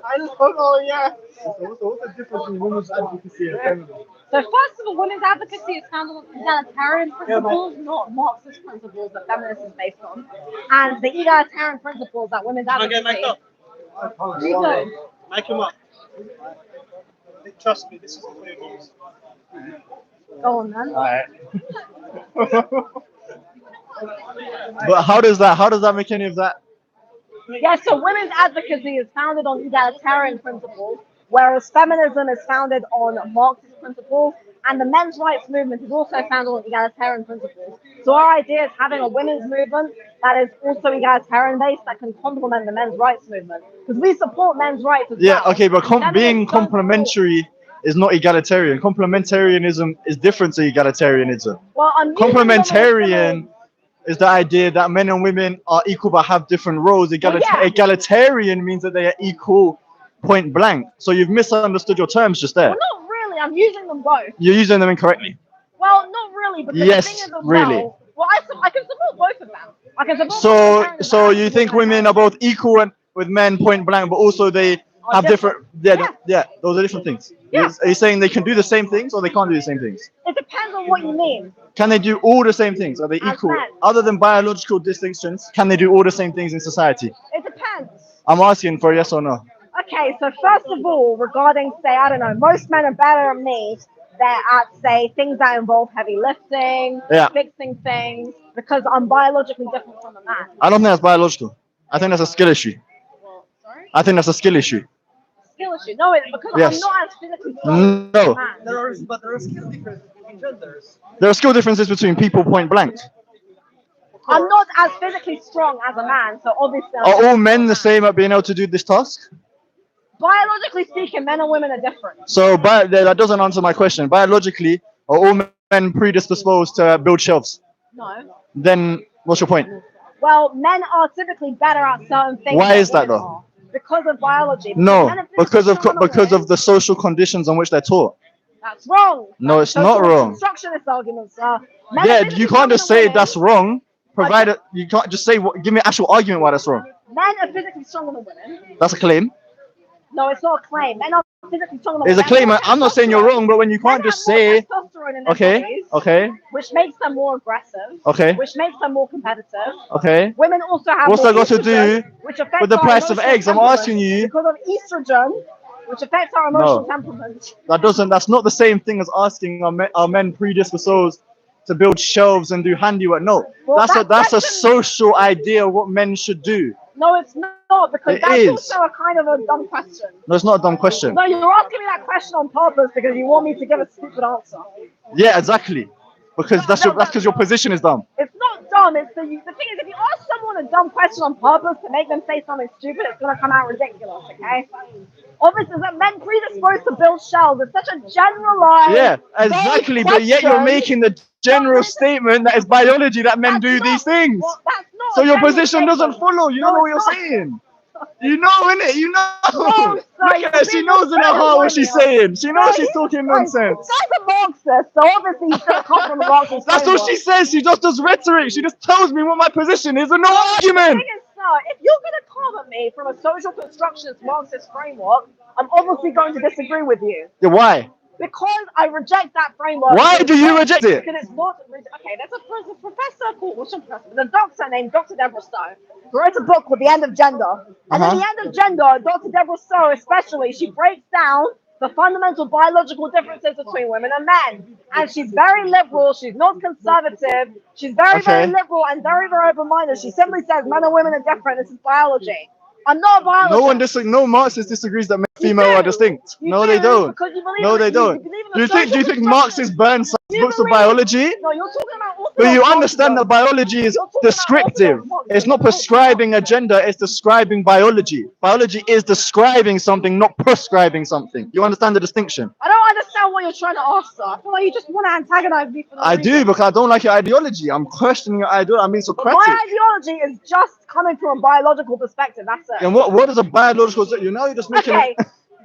I just don't know, yeah. So what's the difference between women's advocacy and feminism? So first of all, women's advocacy is founded on egalitarian principles, not Marxist principles that feminism is based on. And the egalitarian principles that women's Can I get advocacy... mic'd up? You go. Mic him up. Trust me, this is a clear goals. Go on, man. But how does that make any of that? Yeah, so women's advocacy is founded on egalitarian principles, whereas feminism is founded on Marxist principles, and the men's rights movement is also founded on egalitarian principles. So our idea is having a women's movement that is also egalitarian based that can complement the men's rights movement, because we support men's rights as Yeah, well. okay, but Feminists being don't support- complementary is not egalitarian. Complementarianism is different to egalitarianism. Well, I'm using them as Complementarian is the idea that men and women are equal but have different roles. yeah. Egalitarian means that they are equal point blank. So you've misunderstood your terms just there. Well, not really. I'm using them both. You're using them incorrectly. Well, not really, because Yes, the thing is as really. well, I can support both of them. I can support So complementarianism so and you think women egalitarianism. are both equal with men point blank, but also they have different. different. Yeah, those are different things. Yeah. Are you saying they can do the same things or they can't do the same things? It depends on what you mean. Can they do all the same things? Are they As equal? men. Other than biological distinctions, can they do all the same things in society? It depends. I'm asking for a yes or no. Okay, so first of all, regarding, say, I don't know, most men are better than me. They're at, say, things that involve heavy lifting, Yeah. fixing things, because I'm biologically different from a man. I don't think that's biological. I think that's a skill issue. Sorry? I think that's a skill issue. Skill issue. No, it's because Yes. I'm not as physically strong No. as a man. There are skill differences between genders. There are skill differences between people point blank. I'm not as physically strong as a man, so obviously Are all men the same at being able to do this task? Biologically speaking, men and women are different. So, but that doesn't answer my question. Biologically, are all men predisposed to build shelves? No. Then what's your point? Well, men are typically better at certain things. Why than is that women though? are. Because of biology. No, Men are because of physically stronger than women. the social conditions on which they're taught. That's wrong. No, That's it's not social wrong. constructionist arguments, sir. Men are Yeah, physically you can't stronger just than say women. that's wrong. Provided you can't just say what. Give me an actual argument why that's wrong. Men are physically stronger than women. That's a claim. No, it's not a claim. Men are physically stronger than It's a women. claim. I'm not saying you're wrong, but when you can't Men just have more say, testosterone in their okay, bodies, okay, which makes them more aggressive, okay, which makes them more competitive. okay. Women also have What's more that got to estrogen, do which affects with the our price of emotional eggs? I'm temperament. asking you. Because of estrogen, which affects our emotional No. temperament. That doesn't. That's not the same thing as asking are men predisposed to build shelves and do handiwork. No, Well, that's a social idea of what men should do. No, it's not, because It that's is. also a kind of a dumb question. No, it's not a dumb question. No, you're asking me that question on purpose because you want me to give a stupid answer. Yeah, exactly. Because that's because your position is dumb. It's not dumb. It's the thing is, if you ask someone a dumb question on purpose to make them say something stupid, it's gonna come out ridiculous. Okay. Obviously, that men predisposed to build shells. It's such a generalized. Yeah, exactly. But yet you're making the general statement that it's biology that men do these things. Well, that's not So a your general position statement. doesn't follow. You don't know what you're saying. You know, innit? You know. No, Look at her. She knows in her heart what she's saying. She knows she's talking nonsense. Guy's a Marxist, so obviously he's gonna come from a Marxist That's all framework. she says. She just does rhetoric. She just tells me what my position is and no argument. The thing is, sir, if you're going to come at me from a social constructionist Marxist framework, I'm obviously going to disagree with you. Yeah, why? Because I reject that framework. Why do you reject it? Because it's not. Okay, there's a professor called, what's your professor? The doctor named Dr. Deborah Stowe, who wrote a book called The End of Gender. And in The End of Gender, Dr. Deborah Stowe especially, she breaks down the fundamental biological differences between women and men. And she's very liberal, she's not conservative, she's very liberal and very open-minded. She simply says men and women are different, this is biology. I'm not a biologist. No Marxist disagrees that men and female are distinct. No, they don't. No, they don't. Do you think Marxists burn some books of biology? No, you're talking about orthodox. But you understand that biology is descriptive. It's not prescribing a gender, it's describing biology. Biology is describing something, not prescribing something. You understand the distinction? I don't understand what you're trying to ask, sir. I feel like you just want to antagonize me for no reason. do, because I don't like your ideology. I'm questioning your ideology. I'm being Socratic. My ideology is just coming from a biological perspective, that's it. And what is a biological? You're just making okay.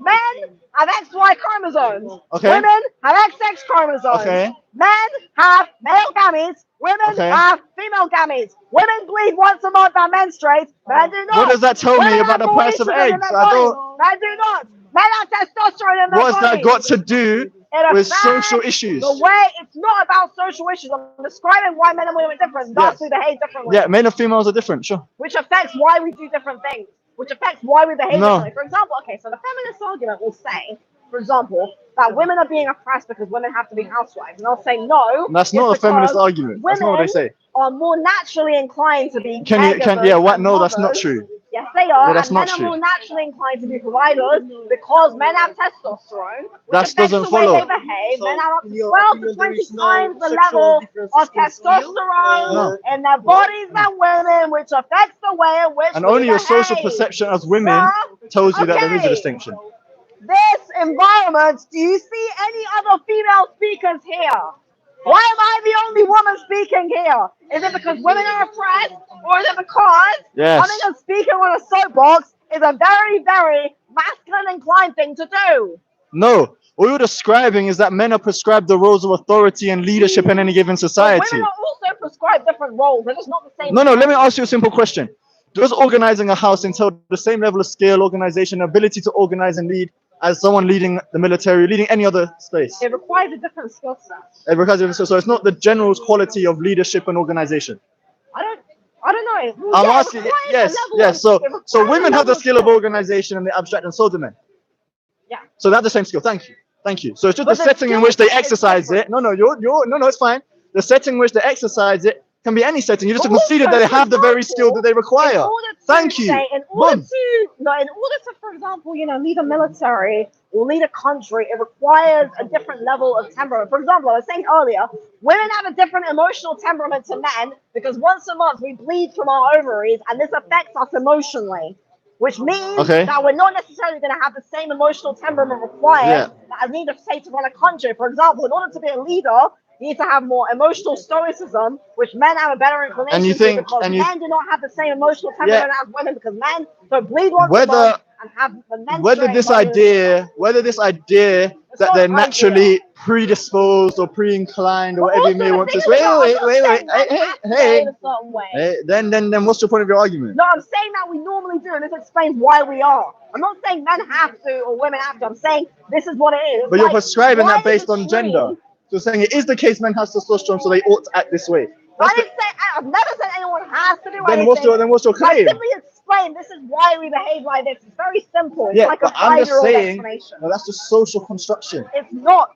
Men have XY chromosomes. Okay. Women have XX chromosomes. Okay. Men have male gametes. Women have female gametes. Women bleed once a month and menstruate. Men do not. What does that tell me about the price of eggs? I don't. Men do not. Men have testosterone in their What's that bodies. got to do with social issues? The way it's not about social issues. I'm describing why men and women are different. Thus, we behave differently. Yeah, men and females are different, sure. Which affects why we do different things. Which affects why we behave differently. For example, okay, so the feminist argument will say, for example, that women are being oppressed because women have to be housewives. And I'll say no. That's not a feminist argument. That's not what they say. Are more naturally inclined to be No, that's not true. Yes, they are. Yeah, that's and not men true. are more naturally inclined to be providers because men have testosterone. That doesn't the follow. Way they behave. Men have up to 12 to 20 times the level of testosterone in their bodies than women, which affects the way in which And only your behave. social perception as women tells you that there is a distinction. This environment, do you see any other female speakers here? Why am I the only woman speaking here? Is it because women are oppressed, or is it because coming and speaking on a soapbox is a very masculine inclined thing to do? No. All you're describing is that men are prescribed the roles of authority and leadership in any given society. But women are also prescribed different roles. They're just not the same. No, let me ask you a simple question. Does organizing a house entail the same level of skill, organization, ability to organize and lead as someone leading the military, leading any other space? It requires a different skill set. It requires a different, so it's not the general quality of leadership and organization. I don't know. I'm asking. Yes. So women have the skill of organization and the abstract, and so do men. Yeah. So they have the same skill. Thank you. So it's just the setting in which they exercise it. No, it's fine. The setting in which they exercise it can be any setting. You just conceded that they have the very skill that they require. Thank you. In order to, for example, lead a military or lead a country, it requires a different level of temperament. For example, I was saying earlier, women have a different emotional temperament to men because once a month we bleed from our ovaries and this affects us emotionally. which means Okay. that we're not necessarily going to have the same emotional temperament required that a leader say to run a country. For example, in order to be a leader, you need to have more emotional stoicism, which men have a better inclination And you to think- because and you- men do not have the same emotional temperament as women because men don't bleed once a Whether- month and have the menstruating whether this idea that not they're an naturally predisposed or pre-inclined or But whatever you also, may the want to thing say. is, I'm Wait, not wait, saying men hey, have to hey, behave a certain way. hey. Then what's your point of your argument? No, I'm saying that we normally do, and this explains why we are. I'm not saying men have to or women have to. I'm saying this is what it is. But you're prescribing why that based the on gender. extreme- So you're saying it is the case men have testosterone, so they ought to act this way. I That's the- didn't say. I've never said anyone has to do then anything. what's your I claim? simply explained this is why we behave like this. It's very simple. It's Yeah, like a but I'm just 5-year-old saying, explanation. no, that's just social construction. It's not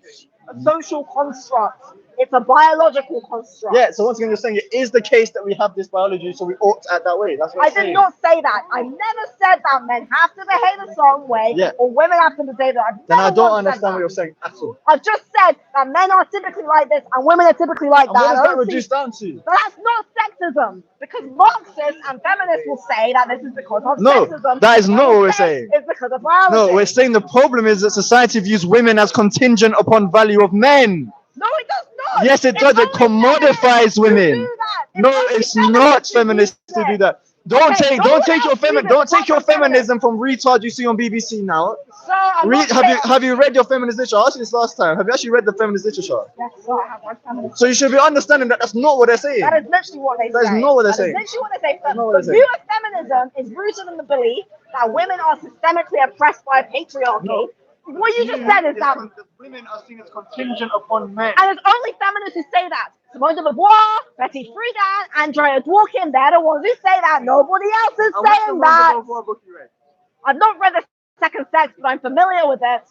a social construct. It's a biological construct. Yeah, so once again, you're saying it is the case that we have this biology, so we ought to act that way. That's what I I'm did saying. not say that. I never said that men have to behave a certain way Yeah. or women have to behave that. I've Then I never don't once said understand that. what you're saying at all. I've just said that men are typically like this and women are typically like And that. what does I that don't see- reduce down to? But that's not sexism, because Marxists and feminists will say that this is because of No, sexism. that is They not will what we're say saying. It's because of biology. No, we're saying the problem is that society views women as contingent upon value of men. No, it does not. Yes, it It's does. It only feminists commodifies who women. do that. No, only it's not feminists who to do that. Don't Okay, take no one your else do this don't take your apart from feminism from retard you see on BBC now. So I'm not saying- Have you read your feminist literature? I asked you this last time. Have you actually read the feminist literature? Yes, so I have one feminist. So you should be understanding that that's not what they're saying. That is literally what they say. That is not what they're That is saying. literally what they say. That's not what The they're view of feminism is rooted in the belief that women are systemically oppressed by patriarchy. No. What you just said is that, and women are seen as contingent upon men. it's only feminists who say that. Simone de Beauvoir, Betty Friedan, Andrea Dworkin, they're the ones who say that. Nobody else is saying that. I've not read The Second Sex, but I'm familiar with it.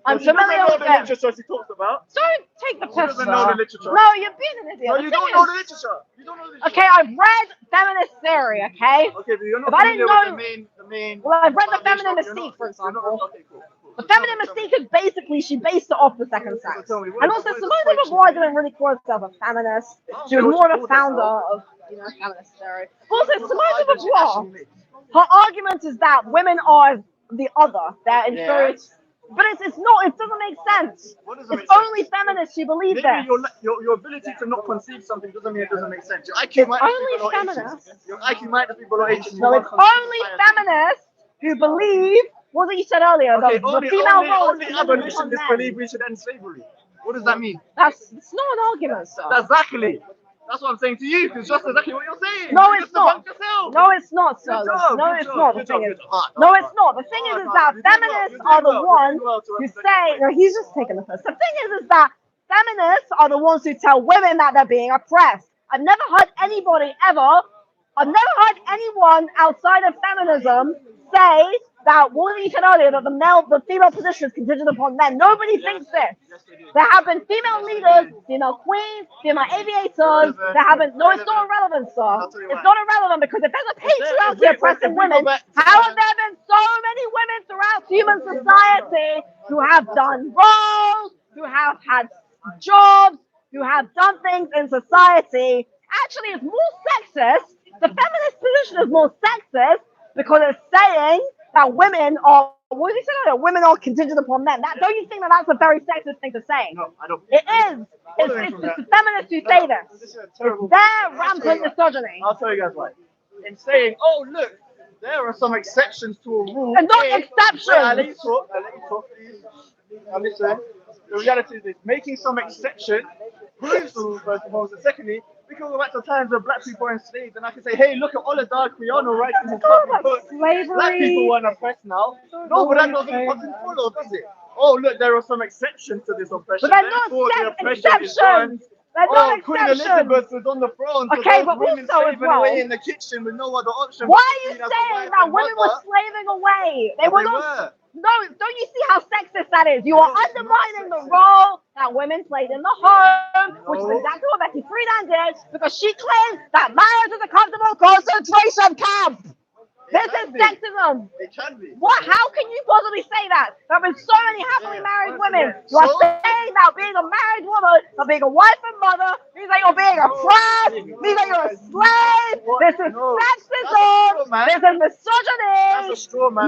I'm familiar with it. literature she talks about. Don't take the piss. doesn't know the literature. No, you're being an idiot. No, The you thing don't know is- the literature. You don't know the literature. Okay, I've read feminist theory, okay? Okay, but you're not If I didn't familiar know- with the main. Well, I've read The foundation. Feminine You're not- Mystique, for you're not- example. Okay, cool. The feminine mystique is basically, she based it off The Second Sex. tell me, what And is- also, what is Simone the de point Beauvoir she didn't really call herself a feminist. don't She was know more what of she a called founder herself. of, feminist theory. Also, Simone de Beauvoir, her argument is that women are the other, they're inferior. Yes. But it's not, it doesn't make sense. What doesn't It's make sense? only feminists who believe Maybe this. your ability to not conceive something doesn't mean it doesn't make sense. Your IQ It's might be only below 80. feminists. Your IQ might be below 80. No, it's only feminists who believe what you said earlier. Okay, the female role is only contingent abolitionists upon men. believe we should end slavery. What does that mean? It's not an argument, sir. Exactly. That's what I'm saying to you, because that's exactly what you're saying. No, You it's just not. debunked yourself. No, it's not, sir. Good job, No, good it's job, not. The good thing job, is, good job. no, it's not. The thing is that You're doing well, feminists you're are the doing well, you're ones doing well to who represent say. your No, he's just taking the piss. The thing is that feminists are the ones who tell women that they're being oppressed. I've never heard anybody ever. I've never heard anyone outside of feminism say that what you said earlier, that the female position is contingent upon men. Nobody thinks this. There have been female leaders, female queens, female aviators. There have been. No, it's not irrelevant, sir. It's not irrelevant because if there's a patriarchy oppressing women, how have there been so many women throughout human society who have done roles, who have had jobs, who have done things in society? Actually, it's more sexist. The feminist position is more sexist because it's saying that women are, what did you say earlier? Women are contingent upon men. Don't you think that that's a very sexist thing to say? No, I don't. It is. It's the feminists who say this. This is a terrible. They're rampant misogyny. I'll tell you guys why. In saying, oh look, there are some exceptions to a rule. And not Wait, exceptions. I'll let you talk, please. Now listen, the reality is this, making some exception proves the rule first of all, and secondly, we can go back to times where black people were enslaved, and I can say, hey, look at oligarchiano rights in the Black people weren't oppressed now. No, but that doesn't fucking follow, does it? Oh, look, there are some exceptions to this oppression. But they're not Therefore, the oppression is exceptions. gone. They're not Queen exceptions. Elizabeth was on the throne. So Okay, those but women also as slaving well, away in the kitchen with no other option. why but are you being as a saying wife that and women were mother. slaving away? They were They not. were. No, don't you see how sexist that is? You are undermining the role that women played in the home, which is exactly what Betty Friedan did, because she claimed that marriage is a comfortable concentration camp. This is sexism. It can be. What? How can you possibly say that? There have been so many happily married women. You are saying that being a married woman, that being a wife and mother, means that you're being oppressed, means that you're a slave. This is sexism. This is misogyny.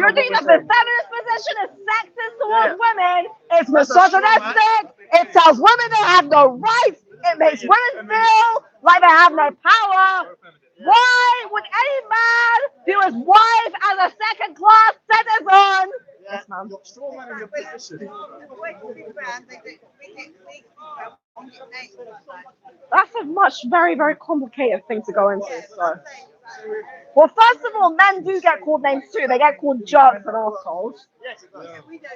You're thinking that the feminist position is sexist towards women. It's misogynistic. It tells women they have no rights. It makes women feel like they have no power. Why would any man view his wife as a second-class citizen? Yes, ma'am. You're straw man in your position. That's a very, very complicated thing to go into. So. Well, first of all, men do get called names too. They get called jerks and assholes. Yes, it does.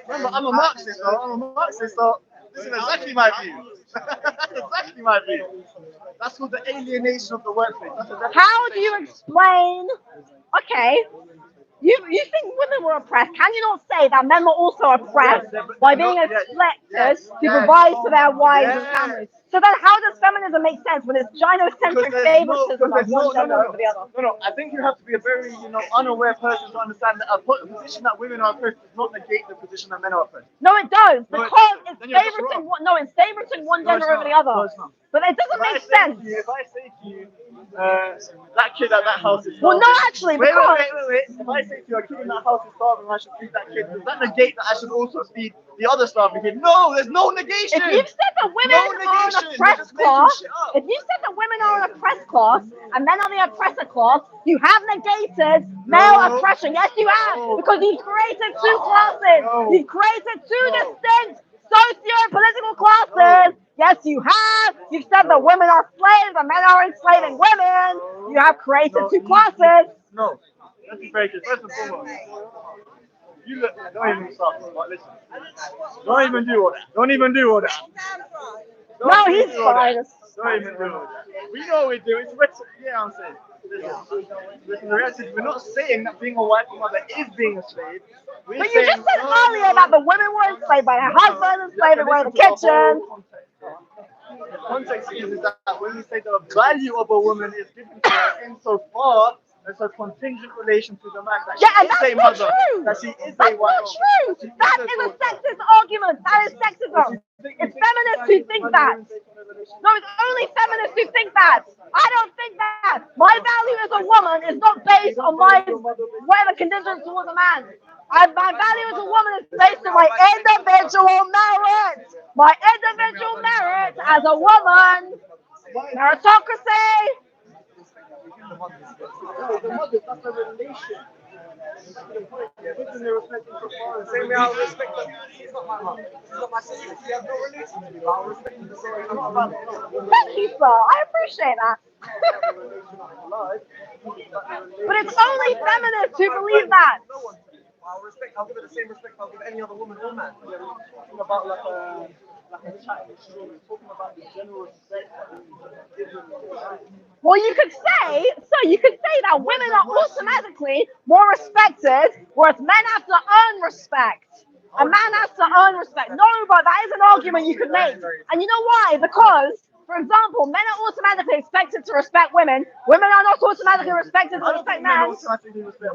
Remember, I'm a Marxist, though. I'm a Marxist, so this is exactly my view. That's exactly my view. That's called the alienation of the workplace. How do you explain? Okay, you think women were oppressed? Can you not say that men were also oppressed by being expected to provide for their wives and families? So then, how does feminism make sense when it's gynocentric favoritism of one gender over the other? No. I think you have to be a very, unaware person to understand that a position that women are oppressed does not negate the position that men are oppressed. No, it does, because it's favoriting one. No, it's favoriting one gender over the other. No, it's not. But it doesn't make sense. If I say to you, that kid at that house is starving. Well, no, actually, because wait. If I say to you, a kid in that house is starving, I should feed that kid. Does that negate that I should also feed the other starving kid? No, there's no negation. If you've said that women are an oppressed class, if you said that women are an oppressed class and men are the oppressor class, you have negated male oppression. Yes, you have, because you've created two classes. You've created two distinct socio-political classes. Yes, you have. You've said that women are slaves and men are enslaving women. You have created two classes. No, let's be very clear. First and foremost, you look. Don't even start. But listen, don't even do all that. Don't even do all that. No, he's fine. Don't even do all that. We know we do. It's rhetoric. Yeah, I'm saying. Listen, the reality is we're not saying that being a wife and mother is being a slave. But you just said earlier that the women were enslaved by their husbands, enslaved away in the kitchen. The context is that when we say the value of a woman is given to her insofar as a contingent relation to the man, that she and is that's a not mother, true. that she is That's a wife. not true. That is a sexist argument. That is sexism. It's feminists who think that. No, it's only feminists who think that. I don't think that. My value as a woman is not based on whatever conditions towards a man. My value as a woman is based on my individual merit. My individual merit as a woman. Meritocracy. The mother, that's a relation. The same way I'll respect her. She's not my mom. She's not my sister. We have no relation to you. I'll respect you the same way. It's not about Thank you, sir. I appreciate that. But it's only feminists who believe that. I'll give it the same respect I'll give any other woman or man. We're talking about like a chat. We're talking about the general respect that we give them. Well, you could say that women are automatically more respected, whereas men have to earn respect. A man has to earn respect. No, but that is an argument you could make. And you know why? Because, for example, men are automatically expected to respect women. Women are not automatically expected to respect men.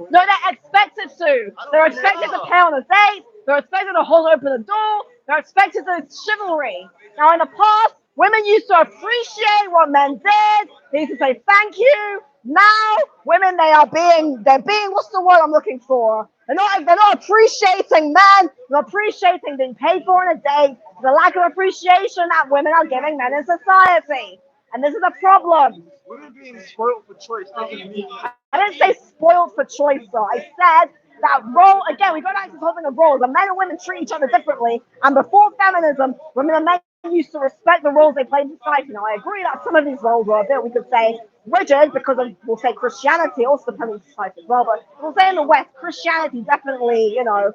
No, they're expected to. They're expected to pay on a date. They're expected to hold open the door. They're expected to chivalry. Now, in the past, women used to appreciate what men did. They used to say thank you. Now, women, they're being, what's the word I'm looking for? They're not appreciating men. They're appreciating being paid for on a date. The lack of appreciation that women are giving men in society. And this is a problem. Women being spoiled for choice doesn't mean... I didn't say spoiled for choice, though. I said that role, again, we go back to this whole thing of roles. And men and women treat each other differently. And before feminism, women and men used to respect the roles they played in society. Now, I agree that some of these roles were a bit, we could say, rigid because of, we'll say, Christianity, also depending on society as well. But we'll say in the West, Christianity definitely, was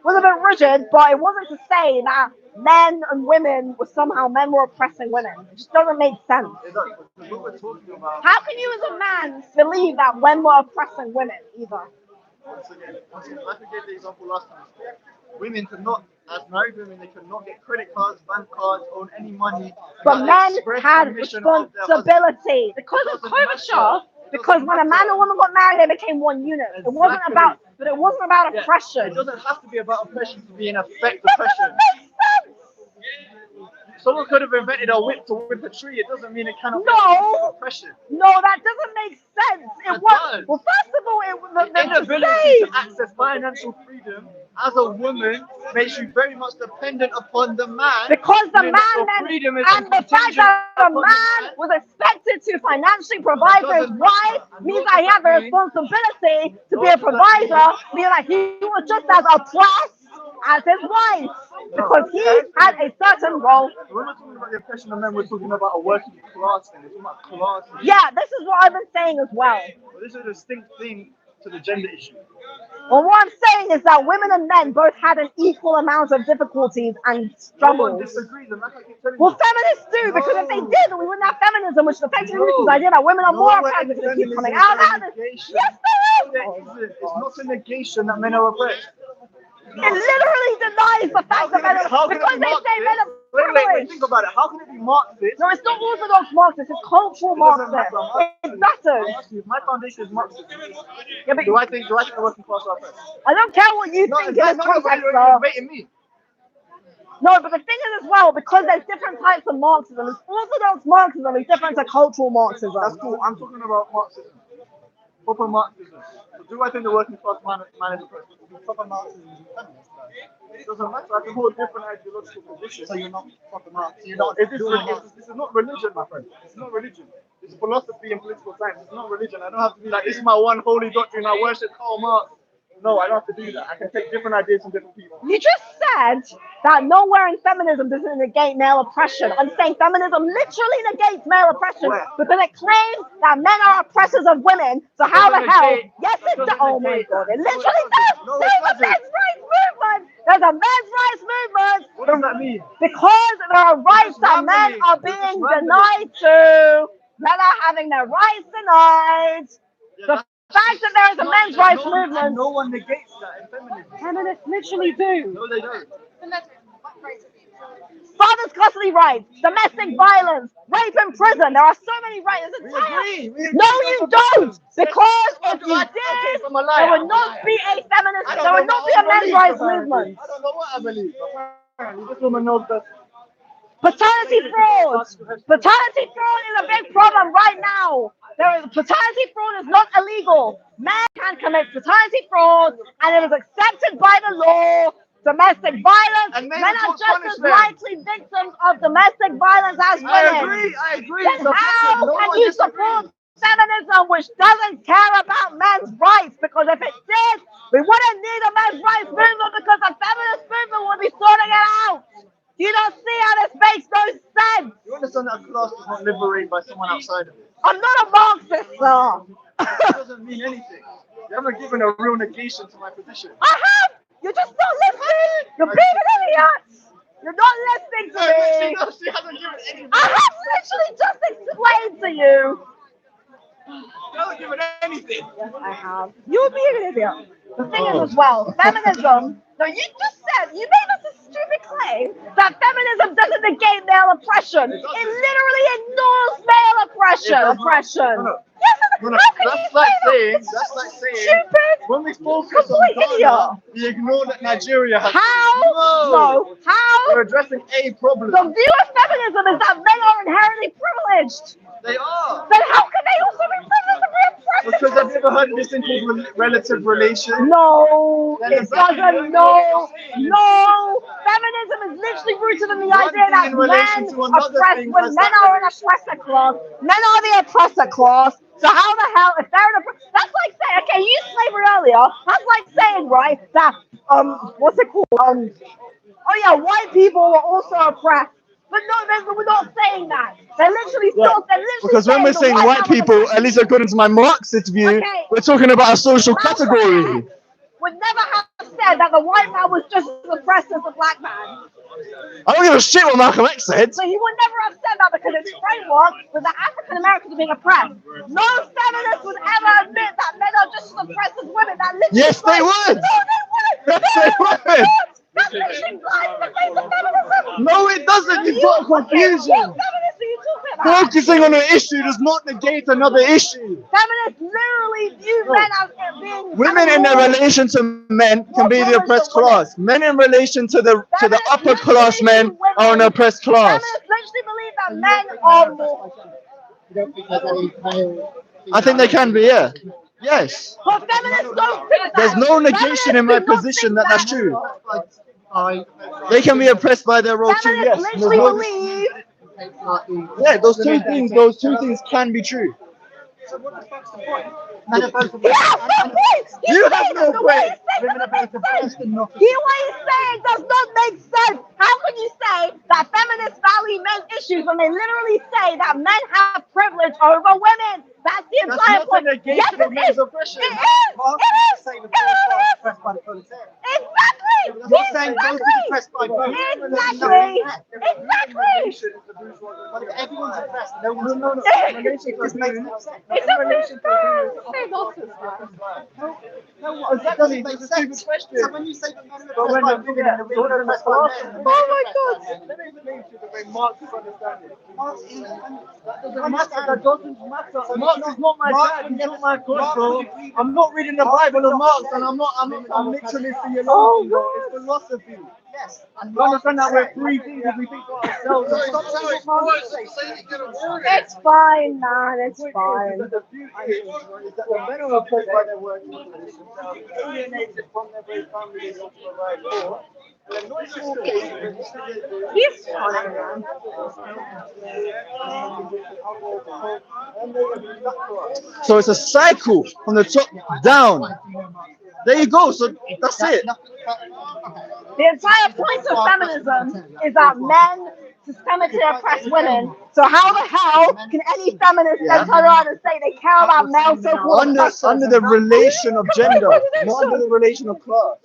a bit rigid, but it wasn't to say that men and women were somehow, men were oppressing women. It just doesn't make sense. How can you as a man believe that men were oppressing women either? Once again, like I gave the example last time, women could not, as married women, they could not get credit cards, bank cards, own any money. But men had responsibility. Because of coverture, Because when a man and woman got married, they became one unit. It wasn't about, but it wasn't about Yeah, oppression. it doesn't have to be about oppression to be in effect That oppression. doesn't make sense. Someone could have invented a whip to whip a tree. It doesn't mean it cannot be No, oppression. no, that doesn't make sense. It It was, does. well, first of all, The inability to access financial freedom as a woman makes you very much dependent upon the man. because the meaning that man your then, freedom is and the fact contingent that a upon the man was expected to financially provide for his doesn't wife matter. And means nor that he does had the that mean- responsibility to be nor a does that provider, meaning that he was just as oppressed as his wife because he had a certain role. We're not talking about the oppression of men, we're talking about a working class thing. We're talking about class. Yeah, this is what I've been saying as well. But this is a distinct thing to the gender issue. Well, what I'm saying is that women and men both had an equal amount of difficulties and No one struggles. disagrees, and that's what I keep telling Well, you. feminists do, because if they No. did, then we wouldn't have feminism, which effectively No. roots this idea that women are more Nowhere oppressed in because they keep feminism coming is out. there a negation. Yes, No, there there is. isn't. It's not a negation that men are oppressed. It literally denies the fact that men are, because they say men are Wait, privileged. think about it. How can it be Marxist? No, it's not orthodox Marxist, it's cultural It doesn't Marxist. matter. It matters. If my foundation is Marxist, Yeah, but do I think the working class are oppressed? I don't care what you No, think in this but context, you're though. debating me. No, but the thing is as well, because there's different types of Marxism, orthodox Marxism is different to cultural Marxism. That's cool. I'm talking about Marxism. Proper Marxism. So do I think the working class man is oppressed? Proper Marxism is feminist. It doesn't matter. I can hold different ideological positions. So you're not proper Marxist. You're not. This is not religion, my friend. It's not religion. It's philosophy and political science. It's not religion. I don't have to be like, this is my one holy doctrine. I worship Karl Marx. No, I don't have to do that. I can take different ideas from different people. You just said that nowhere in feminism does it negate male oppression. I'm saying feminism literally negates male oppression Where? because it claims that men are oppressors of women. So how the hell? Yes, it does. Oh my god, it literally does. No, it There's a doesn't. men's rights movement. There's a men's rights movement What does that mean? because there are rights that men rambling. are You're just being rambling. denied to. Men are having their rights denied. The fact that there is a men's rights movement. No one negates that in feminism. Feminists literally do. No, they don't. Father's custody rights, domestic violence, rape in prison. There are so many rights. We agree. No, you don't. Because if you Okay, did, I'm a liar. there would not be a feminist. I don't There know would not what be I a men's believe, rights apparently. movement. I don't know what I believe. Apparently, this woman knows best. Paternity fraud. Paternity fraud is a big problem right now. Paternity fraud is not illegal. Men can commit paternity fraud, and it is accepted by the law. Domestic violence. And men Men are don't just punish as them. likely victims of domestic violence as women. I agree. Then So how no can one you disagrees. support feminism which doesn't care about men's rights? Because if it did, we wouldn't need a men's rights movement because the feminist movement would be sorting it out. You don't see how this makes no sense. You understand that a class is not liberated by someone outside of it. I'm not a Marxist, sir. That doesn't mean anything. You haven't given a real negation to my position. I have. You're just not listening. You're being an idiot. You're not listening to me. She hasn't given any. I have literally just explained to you. She hasn't given anything. Yes, I have. You're being an idiot. The thing is as well, feminism. No, you just said, you made us a stupid claim that feminism doesn't negate male oppression. It literally ignores male oppression. No. Yes, No, how can you that's like say saying, that? that's like saying, Stupid. when we focus Complete on Ghana, we ignore that Nigeria has. How? No. How? We're addressing a problem. The view of feminism is that men are inherently privileged. They are. Then how can they also be privileged and be oppressed? Because have you ever heard of this thing called relative relation? No, Then it exactly doesn't. what No. Feminism is literally rooted in the One idea that thing in relation men to another oppress thing when has men that are an relation. oppressor class. Men are the oppressor class. So how the hell, if they're an oppressor, that's like saying, okay, you used slavery earlier. That's like saying, right, that what's it called? Oh yeah, white people were also oppressed. But no, we're not saying that. They're literally still. They're literally Because when we're the saying white man was people, oppressed. at least according to my Marxist view, Okay. we're talking about a social Malcolm category. X would never have said that the white man was just as oppressed as the black man. I don't give a shit what Malcolm X said. So he would never have said that because it's framework with the African Americans are being oppressed. No feminist would ever admit that men are just as oppressed as women. That literally Yes, they would. No, they wouldn't. Yes, they would. That literally blinds the face of feminism. No, it doesn't. You've got What confusion. feminist are you talking about? Focusing on an issue does not negate another issue. Feminists literally view men as being Women in their relation to men can be the oppressed class. Men in relation to the upper class men are an oppressed class. Feminists literally believe that men are more. I think they can be, yeah. Yes. But feminists don't think that. There's no negation in my position that that's true. They can be oppressed by their role too, yes. Feminists literally believe. Yeah, those two things can be true. So what the fuck's the point? You have no point. You have no point. Women are both oppressed and not. What he's saying does not make sense. How can you say that feminists value men's issues when they literally say that men have privilege over women? That's the entire point. Yes, it is. It is. Exactly. You're saying both are oppressed by both. Exactly. Everyone's oppressed. No one's No. This makes no sense. It doesn't make sense. That doesn't make sense. So when you say that men are oppressed by women and women are oppressed by men, Oh my God. Let me explain to you the way Marxists understand it. that doesn't matter. Marx is not my dad, he's not my God, bro. I'm not reading the Bible of Marx, and I'm literally theology, bro. It's philosophy. Yes. You understand that we're free thinkers, we think for ourselves. It's fine, man. It's fine. The beauty is that the men are oppressed by their working conditions, alienated from their very family they want to provide for. And they're not still He's fine, man. So it's a cycle from the top down. There you go. So that's it. The entire point of feminism is that men systemically oppress women. So how the hell can any feminist then turn around and say they care about male so-called oppression? Under the relation of gender, not under the relation of class.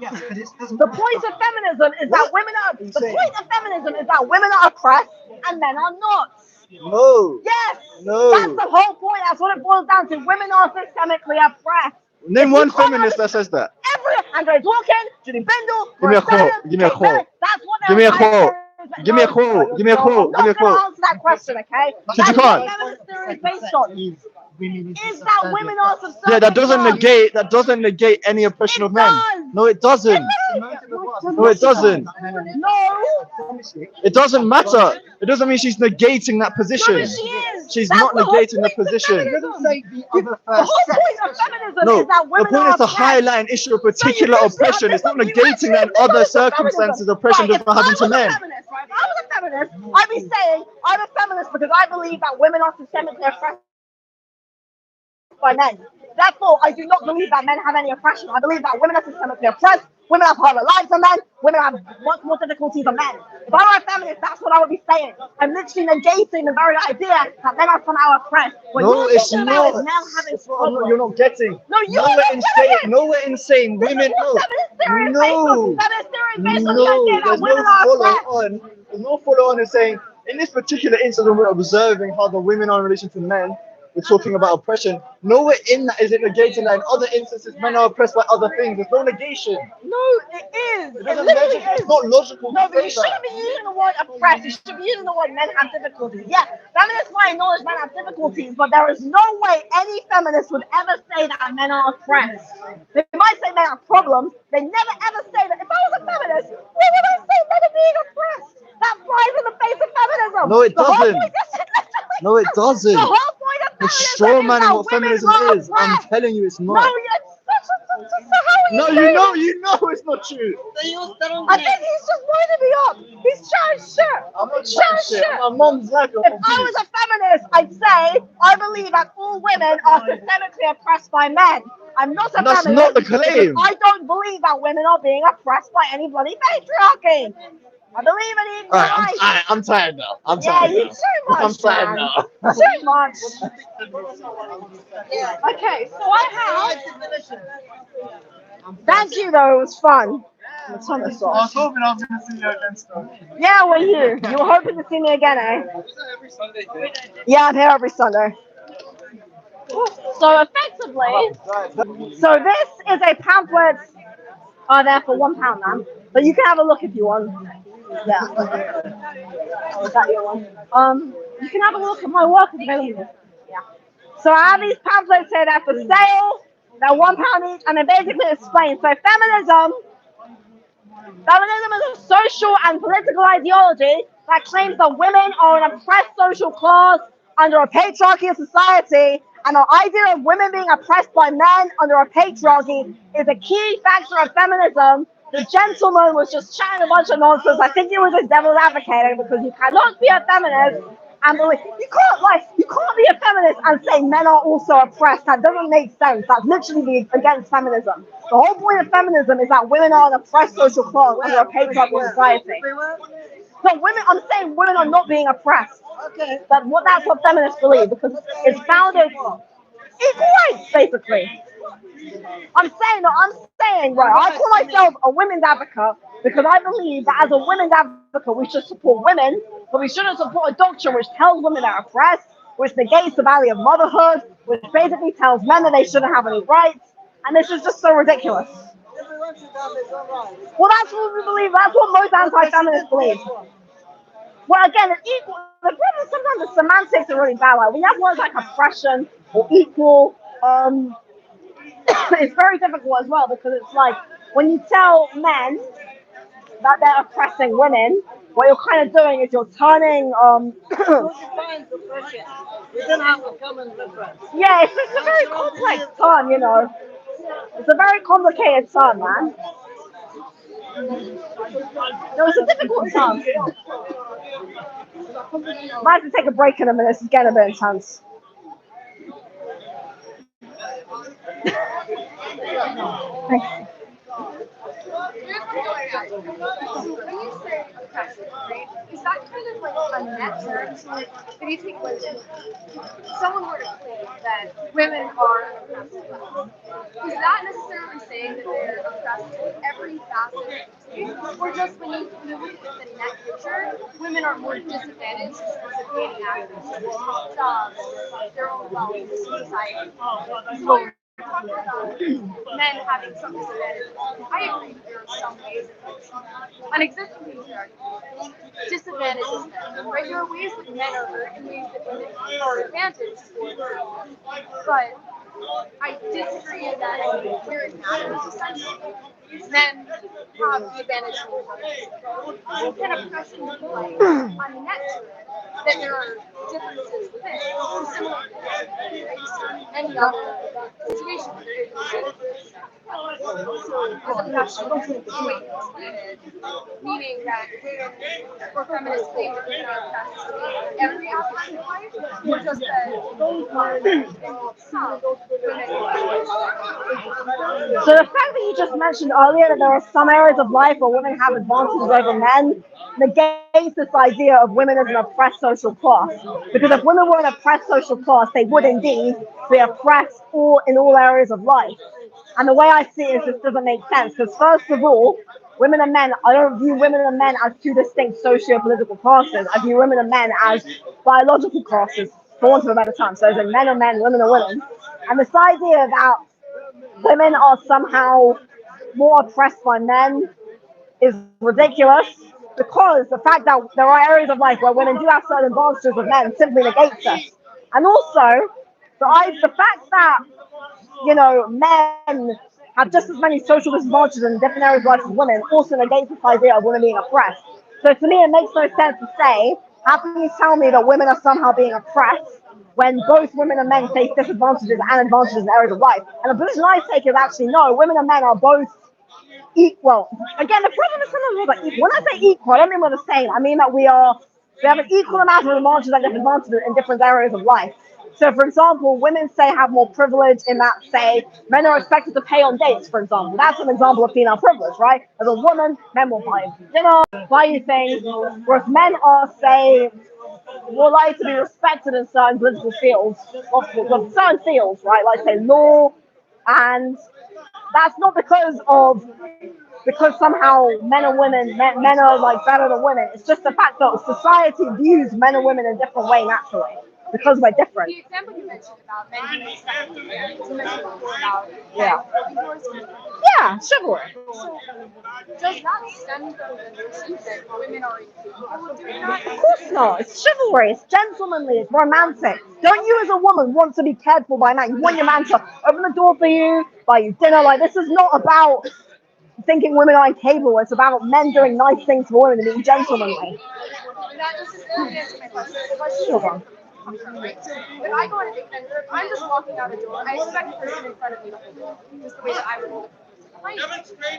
The point of feminism is that women are. The point of feminism is that women are oppressed and men are not. No. Yes. No. That's the whole point. That's what it boils down to. Women are systemically oppressed. Name one feminist that says that. Andre Dworkin, Judy Bindel. Give me a quote. Give me a quote. That's what Give me a quote. Give me a quote. Give me a quote. Give me a I'm not going to quote. answer that question, okay? Because you That's can't. what feminist theory is based on. Is that women are subservient? Yeah, that doesn't negate any oppression of men. No, it doesn't. No, it doesn't. No. It doesn't matter. It doesn't mean she's negating that position. No, she is. She's That's not the whole negating the point of position. feminism. The whole point of feminism No, is that the women point are is to oppressed. highlight an issue of particular oppression. It's not negating that in other circumstances oppression does not happen to men. If I was a feminist, I'd be saying I'm a feminist because I believe that women are systemically oppressed by men. Therefore, I do not believe that men have any oppression. I believe that women are systemically oppressed. Women have harder lives than men. Women have much more difficulties than men. If I were a feminist, that's what I would be saying. I'm literally negating the very idea that men are somehow oppressed. What No, you're it's talking about not. is men having problems. You're not getting. No, you're Nowhere in saying women. No. No. Feminist theory is based on the idea that There's women no are follow oppressed. on. There's no follow on in saying in this particular incident we're observing how the women are in relation to men. We're talking about oppression. Nowhere in that is it negating that in other instances men are oppressed by other things. There's no negation. No, it is. It doesn't logic, it's not logical. No, but to you say shouldn't be using the word oppressed. You should be using the word men have difficulties. Yeah, feminists might acknowledge men have difficulties, but there is no way any feminist would ever say that men are oppressed. They might say men have problems. They never ever say that. If I was a feminist, why would I say men are being oppressed? That flies in the face of feminism. No, it The whole doesn't. point- No, it doesn't. The whole point of The feminism straw is man that what women feminism are is. I'm oppressed. telling you it's No, not. how are No, saying that? you know it's not true. I think he's just winding me up. He's chatting shit. I'm not chatting shit. My mom's like If I was a feminist, I'd say I believe that all women are systemically oppressed by men. I'm not a That's feminist. not the claim. because I don't believe that women are being oppressed by any bloody patriarchy. I believe in equal rights. I'm tired now. I'm Yeah, tired you now. too much, I'm tired man. now. Too much. Okay, so I have. Thank you, though. It was fun. I'm gonna turn this I off. was hoping I was going to see you again, stuff. Yeah, were you? You were hoping to see me again, eh? Every Sunday here. Yeah, I'm here every Sunday. So effectively, so this is a pamphlet. There for £1, man. But you can have a look if you want. Yeah. Is that your one? You can have a look at my work at feminism. Yeah. So I have these pamphlets here that are for sale. They're £1 each, and they basically explain. So feminism is a social and political ideology that claims that women are an oppressed social class under a patriarchal society, and the idea of women being oppressed by men under a patriarchy is a key factor of feminism. The gentleman was just chatting a bunch of nonsense. I think he was just devil's advocating because you cannot be a feminist and believe you can't be a feminist and say men are also oppressed. That doesn't make sense. That's literally against feminism. The whole point of feminism is that women are an oppressed social class under a patriarchal society. No, I'm saying women are not being oppressed. Okay. That's what feminists believe because it's founded equal rights, basically. Right, I call myself a women's advocate because I believe that as a women's advocate, we should support women, but we shouldn't support a doctrine which tells women they're oppressed, which negates the value of motherhood, which basically tells men that they shouldn't have any rights, and this is just so ridiculous. Well, that's what we believe. That's what most anti-feminists believe. Well, again, it's equal. The problem is sometimes the semantics are really bad. Like when you have words like oppression or equal, it's very difficult as well because it's like when you tell men that they're oppressing women, what you're kind of doing is you're turning. We don't have a common reference. Yeah, it's a very complex term, you know. It's a very complicated term, man. No, it's a difficult term. Might have to take a break in a minute. This is getting a bit intense. Thanks. When you say oppression, right, is that kind of like a net term? So like, if you take like, someone were to claim that women are an oppressed class, is that necessarily saying that they're oppressed in every facet of society? Or just when you look at the net picture, women are more disadvantaged in gaining access to top jobs, their own wealth in society? So you're talking about men having some disadvantage. I agree that there are some ways in which an existing patriarchy disadvantages men. Right? There are ways that men are hurt and ways that women are advantaged towards them. But I disagree that where it matters, essentially, men have the advantage over women. Can oppression be like a net to it? That there are differences within, similar to any other situation. As oppression is the way you explain it, meaning that for feminists claim that women are oppressed in every aspect of life, or just that some So the fact that you just mentioned earlier that there are some areas of life where women have advantages over men negates this idea of women as an oppressed social class. Because if women were an oppressed social class, they would indeed be oppressed in all areas of life. And the way I see it is this doesn't make sense. Because first of all, women and men, I don't view women and men as two distinct socio-political classes. I view women and men as biological classes, for want of a better term. So as in men are men, women are women. And this idea that women are somehow more oppressed by men is ridiculous because the fact that there are areas of life where women do have certain advantages with men simply negates this. And also, the fact that, men have just as many social disadvantages in different areas of life as women also negates this idea of women being oppressed. So to me, it makes no sense to say, how can you tell me that women are somehow being oppressed when both women and men face disadvantages and advantages in areas of life? And the position I take is actually no, women and men are both equal. Again, the problem is sometimes like equal. When I say equal, I don't mean we're the same. I mean that we have an equal amount of advantages and disadvantages in different areas of life. So, for example, women say have more privilege in that, say, men are expected to pay on dates, for example. That's an example of female privilege, right? As a woman, men will buy you dinner, buy you things, whereas men are, say, more likely to be respected in certain political fields, of certain fields, right? Like, say, law, and that's not because somehow men and women, men are like better than women. It's just the fact that society views men and women in a different way naturally. because we're different. The example you mentioned about men being expected to marry, you mentioned before about Yeah. yours. Yeah, chivalry. So does that stem from the notion that women are incapable of doing that? Of course not. It's chivalry. It's gentlemanly. It's romantic. Don't you, as a woman, want to be cared for by a man? You want your man to open the door for you, buy you dinner. Like, this is not about thinking women are incapable. It's about men doing nice things for women and being gentlemanly. That just answers my question. The question Sure. right? So if I go on a date and I'm just walking out a door, I expect the person in front of me to hold it, just the way that I would hold it.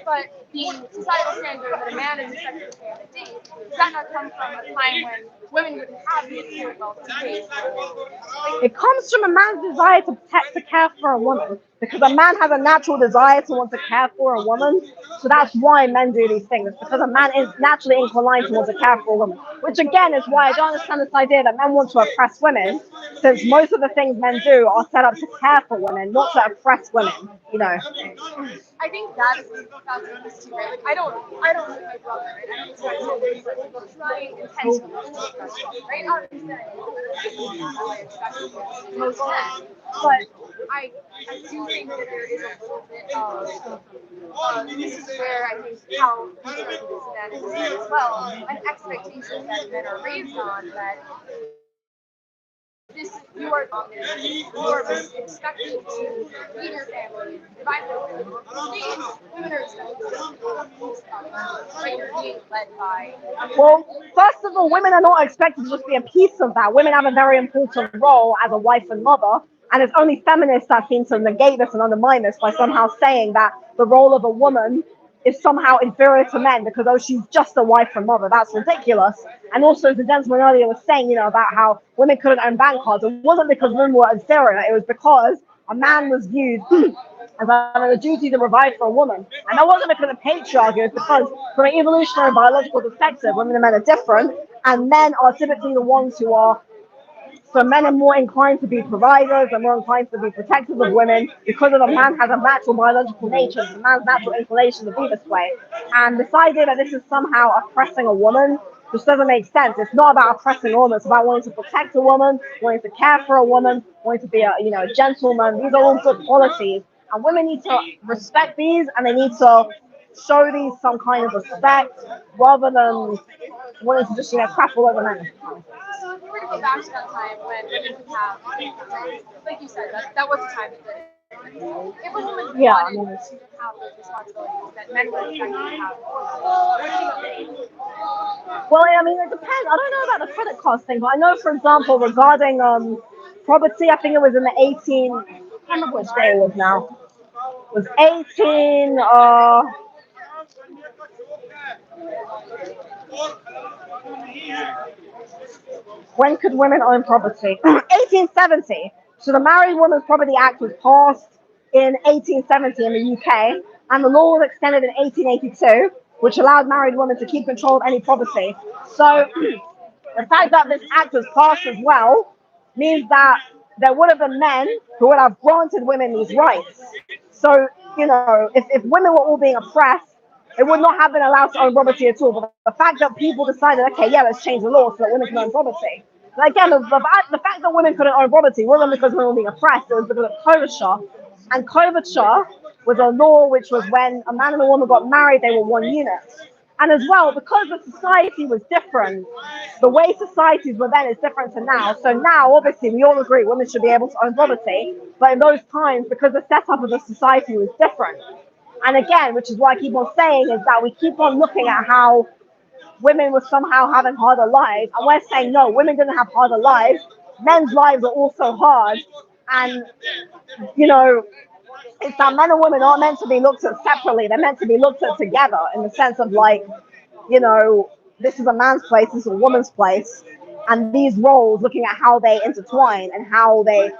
But the societal standard that a man is expected to pay on a date, does that not come from a time when women wouldn't have the inherent wealth to pay? It comes from a man's desire to protect, to care for a woman. Because a man has a natural desire to want to care for a woman. So that's why men do these things. It's because a man is naturally inclined to want to care for a woman. Which again is why I don't understand this idea that men want to oppress women, since most of the things men do are set up to care for women, not to oppress women, you know. I think that's a piece too, right? Like I don't like my brother, right? I don't expect him to try intentionally to oppress me, right? Obviously, I expect most men, but I do think that there is a little bit of this is where I think how that is as well, an expectation that men are raised on that this you are expected to lead your family, provide for your needs. Women are expected to right? You're being led by. Well, first of all, women are not expected to just be a piece of that. Women have a very important role as a wife and mother, and it's only feminists that seem to negate this and undermine this by somehow saying that the role of a woman is somehow inferior to men because, oh, she's just a wife and mother. That's ridiculous. And also, as the gentleman earlier was saying, you know, about how women couldn't own bank cards, it wasn't because women were inferior. It was because a man was viewed as having a duty to provide for a woman. And that wasn't because of patriarchy, it was because from an evolutionary biological perspective, women and men are different, and men are typically the ones who are, so men are more inclined to be providers and more inclined to be protectors of women because of a man has a natural biological nature, it's a man's natural inclination to be this way. And this idea that this is somehow oppressing a woman just doesn't make sense. It's not about oppressing a woman, it's about wanting to protect a woman, wanting to care for a woman, wanting to be a gentleman. These are all good qualities. And women need to respect these, and they need to show these some kind of respect rather than wanting to just, crap all over men. So if you were to go back to that time when women would have, like you said, that was a time that if a woman wanted to have those responsibilities that men were expected to have, well, I mean, it depends. I don't know about the credit cost thing, but I know, for example, regarding property, I think it was in the 18, I can't remember which day it was now. It was 18, when could women own property? 1870. So the Married Women's Property Act was passed in 1870 in the UK, and the law was extended in 1882, which allowed married women to keep control of any property. So the fact that this act was passed as well means that there would have been men who would have granted women these rights. So, if women were all being oppressed, it would not have been allowed to own property at all. But the fact that people decided, okay, yeah, let's change the law so that women can own property. But again, the fact that women couldn't own property wasn't because women were being oppressed, it was because of coverture. And coverture was a law which was when a man and a woman got married, they were one unit. And as well, because the society was different, the way societies were then is different to now. So now, obviously, we all agree women should be able to own property. But in those times, because the setup of the society was different. And again, which is what I keep on saying, is that we keep on looking at how women were somehow having harder lives. And we're saying, no, women didn't have harder lives. Men's lives are also hard. And, it's that men and women aren't meant to be looked at separately. They're meant to be looked at together in the sense of this is a man's place, this is a woman's place. And these roles, looking at how they intertwine and how they,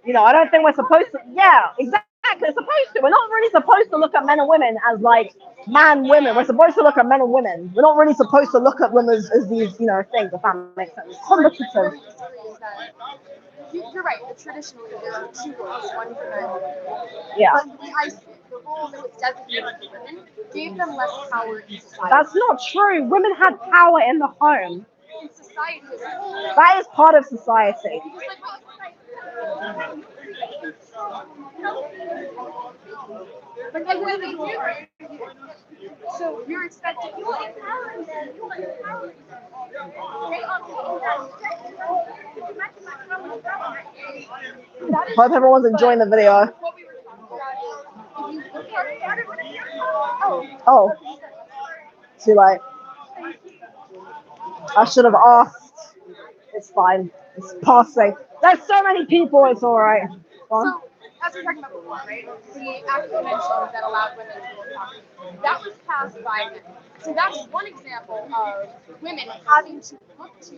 I don't think we're supposed to, yeah, exactly. It's supposed to. We're not really supposed to look at men and women as like man, women. We're supposed to look at men and women. We're not really supposed to look at women as these, things, if that makes sense. Competitive. You're right. Traditionally, there are two roles, one for men and one for women. Yeah. But the role that was designated for women gave them less power in society. That's not true. Women had power in the home. in society as a whole. That is part of society. Because like individuals are, so you're expected to like Hope everyone's enjoying the video. what we were talking about. Oh, too late. I should have asked. It's fine. It's passing. There's so many people, it's alright. So, as we were talking about before, right? The Act of Convention that allowed women to vote property, that was passed by men. So that's one example of women having to look to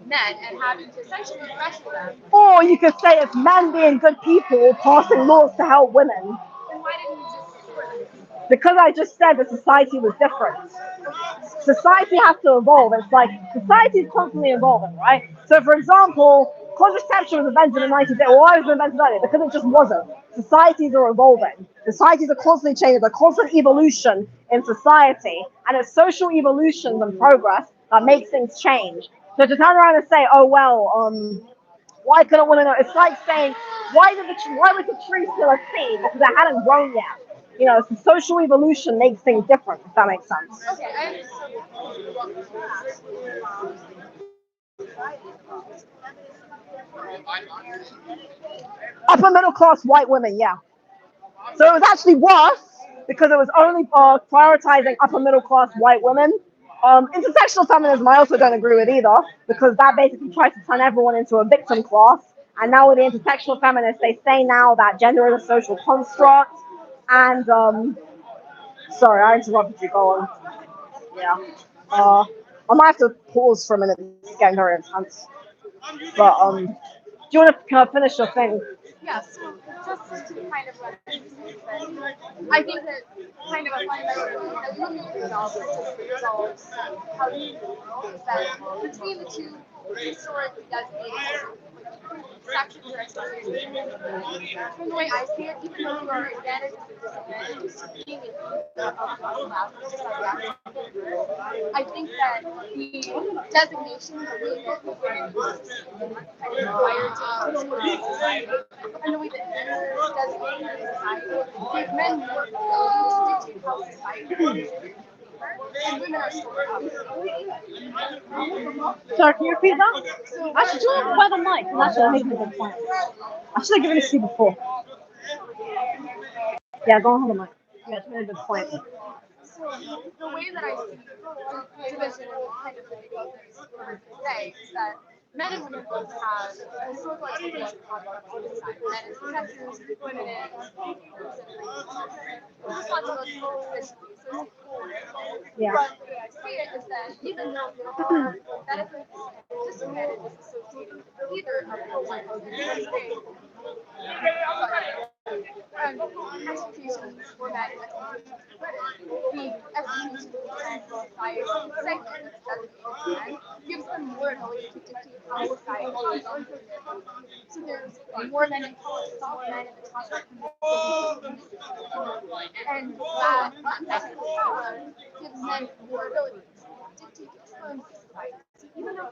men and having to essentially pressure them. Or you could say it's men being good people passing laws to help women. Then why didn't it exist before then? Because I just said that society was different. Society has to evolve. It's like society is constantly evolving, right? So, for example, contraception was invented in 1930. Why was it invented earlier? Because it just wasn't. Societies are evolving. Societies are constantly changing. There's a constant evolution in society, and it's social evolutions and progress that makes things change. So to turn around and say, "Oh well, why couldn't women?" It's like saying, "Why was the tree still a seed? Because it hadn't grown yet." You know, so social evolution makes things different, if that makes sense. Okay, I Upper middle class white women, yeah. So it was actually worse because it was only prioritizing upper middle class white women. Intersectional feminism, I also don't agree with either, because that basically tries to turn everyone into a victim class. And now with the intersectional feminists, they say now that gender is a social construct. And sorry, I interrupted you. Go on. Yeah. I might have to pause for a minute. It's getting very intense. But do you want to finish your thing? yeah, so just to kind of what I was saying, that I think that kind of a fundamental thing that looking at yourself resolves how you view the world is that between the two historically designated sections or expectations, from the way I see it, even though there are advantages and disadvantages to being in either of those classes, I think that the designation, the way that the kind of required to and the way that men are designated in society give men more ability to dictate how society works. And women are still Sorry, can you repeat that? Actually, do you want to by the mic? Because actually, I'm making a good point. I should have given this to you before. Yeah, go on, hold the mic. Yeah, it's made a good point. So the way that I see the division and kind of the today is that men and women both have a historical expectation of both sides. Men as protectors, women as responsibility for efficiency. So it's equal. Yeah. But the way I see it is that even though there are benefits and disadvantages associated with either of those and expectations for men and expectations for women, the expectations by segment that gives them more ability to dictate how society functions. So there's more men in politics, more men in the top and that power gives men more ability to dictate terms of society. So even though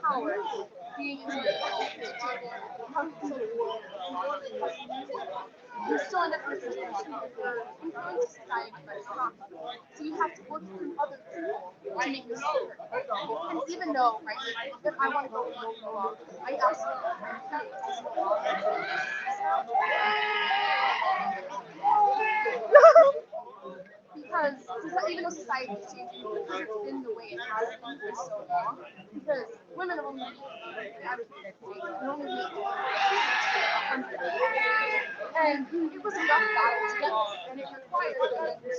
power being in you're still in a position where influence society, but it's not. So you have to work through other people to make this work. And even though, right, if I want to go for a walk, I because even though society is changing, because it's been the way it has been for so long, because women have only made and it was a rough battle to get this, and it required women to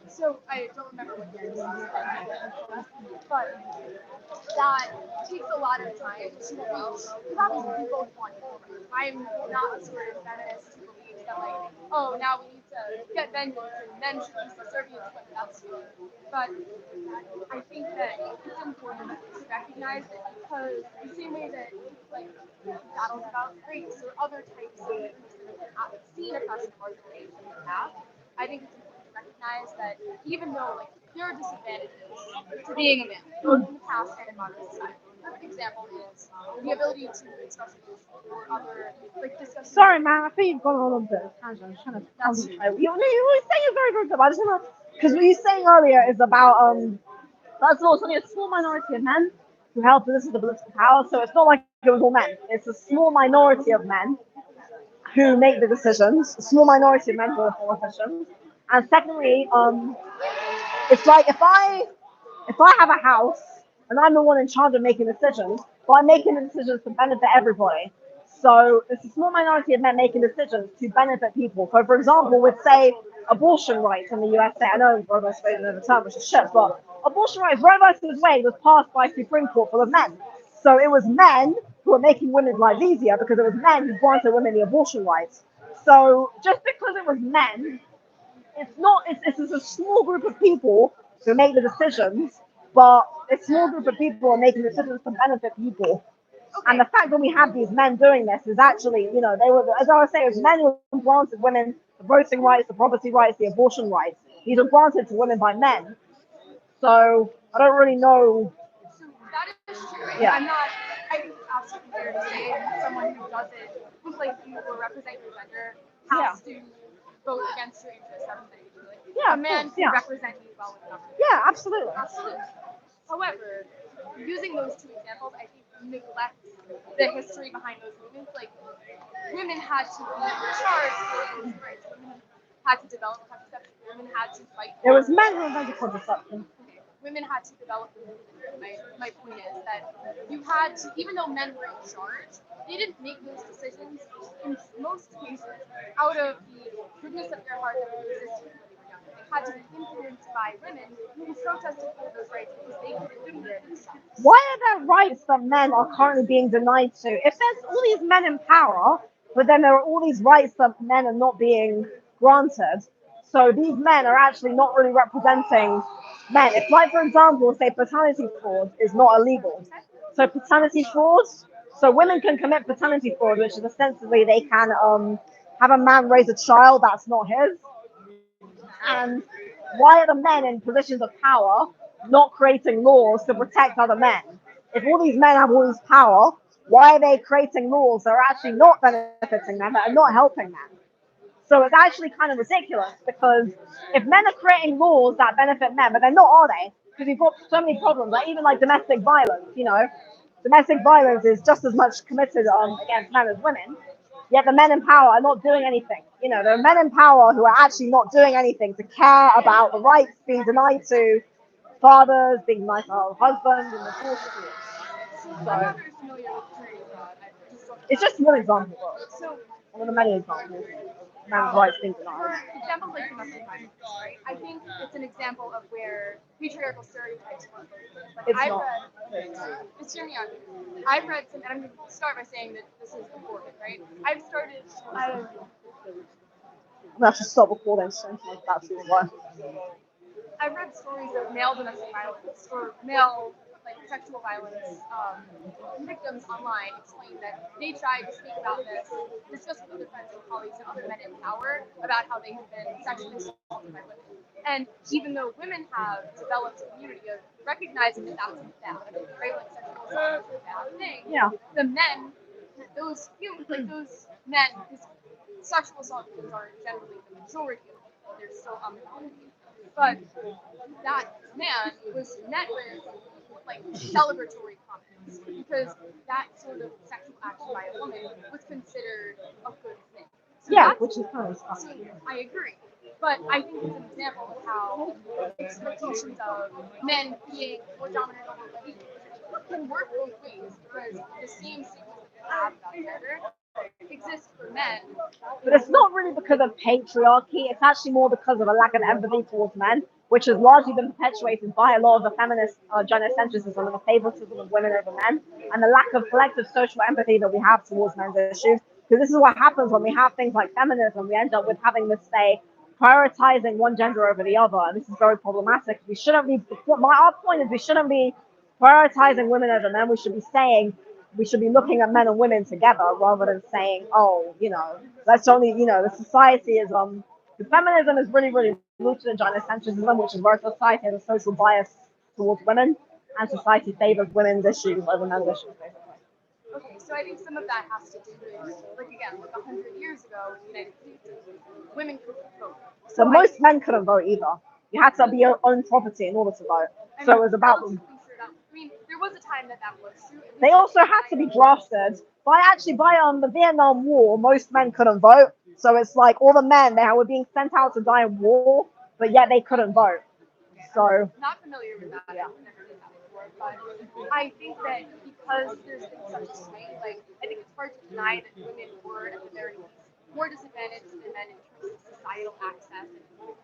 so I don't remember what year this was, but that takes a lot of time to reach. Because obviously we both want it. I'm not the sort of feminist who believes that like, oh, now we need to get vengeance and men should be subservient to women. That's true. But I think that it's important to recognize it because the same way that like battles about race or other types of things that have seen oppressive organizations have, I think it's important to recognize recognize that even though like there are disadvantages to being a man, both in the past and in modern society. A perfect example is the ability to express emotion or other like discuss. Sorry, man. I think you've gone on a bit of a tangent. I'm just trying to concentrate. You know, you were saying it's very, very good. But I just want to, because what you were saying earlier is about first of all, it's only a small minority of men who held positions of political power. So it's not like it was all men. It's a small minority of men who make the decisions. A small minority of men who are politicians. And secondly, it's like if I have a house and I'm the one in charge of making decisions, well, I'm making the decisions to benefit everybody. So it's a small minority of men making decisions to benefit people. So, for example, with say abortion rights in the USA, I know Roe vs. Wade is another term, which is shit, but abortion rights, Roe vs. Wade was passed by a Supreme Court full of men. So it was men who were making women's lives easier because it was men who granted women the abortion rights. So just because it was men, it's not. It's a small group of people who make the decisions, but a small group of people are making decisions to benefit people. And the fact that we have these men doing this is actually, they were, as I was saying, it was men who granted women the voting rights, the property rights, the abortion rights. These are granted to women by men. So I don't really know. So that is true. Right? Yeah. I think it's absolutely fair to say someone who doesn't look like you or represent your gender has to vote against your interests representing you. Like, Yeah, a man can represent you well in government. Yeah, absolutely. Absolutely. However, using those two examples, I think neglects the history behind those movements. Like, women had to be charged for those rights. Women had to develop contraception. Women had to fight. It was men who invented contraception. Okay. Women had to develop the movement. My point is that you had to, even though men were in charge, they didn't make those decisions in most cases out of the goodness of their heart that was existing when they were younger. They had to be influenced by women who protested for those rights because they couldn't do it themselves. Why are there rights that men are currently being denied to? If there's all these men in power, but then there are all these rights that men are not being granted, so these men are actually not really representing men. It's like, for example, say paternity fraud is not illegal. So paternity fraud, so women can commit paternity fraud, which is essentially they can have a man raise a child that's not his. And why are the men in positions of power not creating laws to protect other men? If all these men have all this power, why are they creating laws that are actually not benefiting them, that are not helping them? So it's actually kind of ridiculous because if men are creating laws that benefit men, but they're not, are they? Because you've got so many problems, like even like domestic violence, domestic violence is just as much committed against men as women, yet the men in power are not doing anything. There are men in power who are actually not doing anything to care about the rights being denied to fathers, being denied to husbands, and the bullshit. I'm not very familiar with paternity fraud. It's just one example, So, one of the many examples. Men's rights being denied. for examples like domestic violence, right? I think it's an example of where patriarchal stereotypes work. Like It's I've not. read, just hear me out. I've read some, and I'm going to start by saying that this is important, right? I'm gonna have to stop recording soon. That's why. I've read stories of male domestic violence or male sexual violence victims online explain that they tried to speak about this, discuss with other friends and colleagues and other men in power about how they have been sexually assaulted by women. And even though women have developed a community of recognizing that that's bad, right? Like sexual assault is a bad thing. Yeah. The men, those men, whose sexual assault victims are generally the majority of people. They're still uncommon. But that man was met with celebratory comments because that sort of sexual action by a woman was considered a good thing. So Which is kind of so I agree. But I think it's an example of how expectations of men being more dominant over women can work both ways because the same signals that you have about gender exist for men. But it's not really because of patriarchy. It's actually more because of a lack of empathy towards men, which has largely been perpetuated by a lot of the feminist genocentrism and the favoritism of women over men, and the lack of collective social empathy that we have towards men's issues. Because this is what happens when we have things like feminism. We end up with having this, say, prioritizing one gender over the other, and this is very problematic. We shouldn't be. Our point is we shouldn't be prioritizing women over men. We should be looking at men and women together rather than saying, oh, let's only, the society is, the feminism is really, really rooted in gynocentrism, which is where society has a social bias towards women, and society favors women's issues over men's issues, basically. Okay, so I think some of that has to do with, like again, like 100 years ago in the United States, women couldn't vote. So most men couldn't vote either. You had to be your own property in order to vote. So it was about them. I mean, there was a time that was true. They also had to be drafted. By the Vietnam War, most men couldn't vote. So it's like all the men they were being sent out to die in war, but yet they couldn't vote. So not familiar with that. Yeah. I've never did that before, but I think that because there's been such a swing, like I think it's hard to deny that women were at the very least more disadvantaged than men in terms of societal access and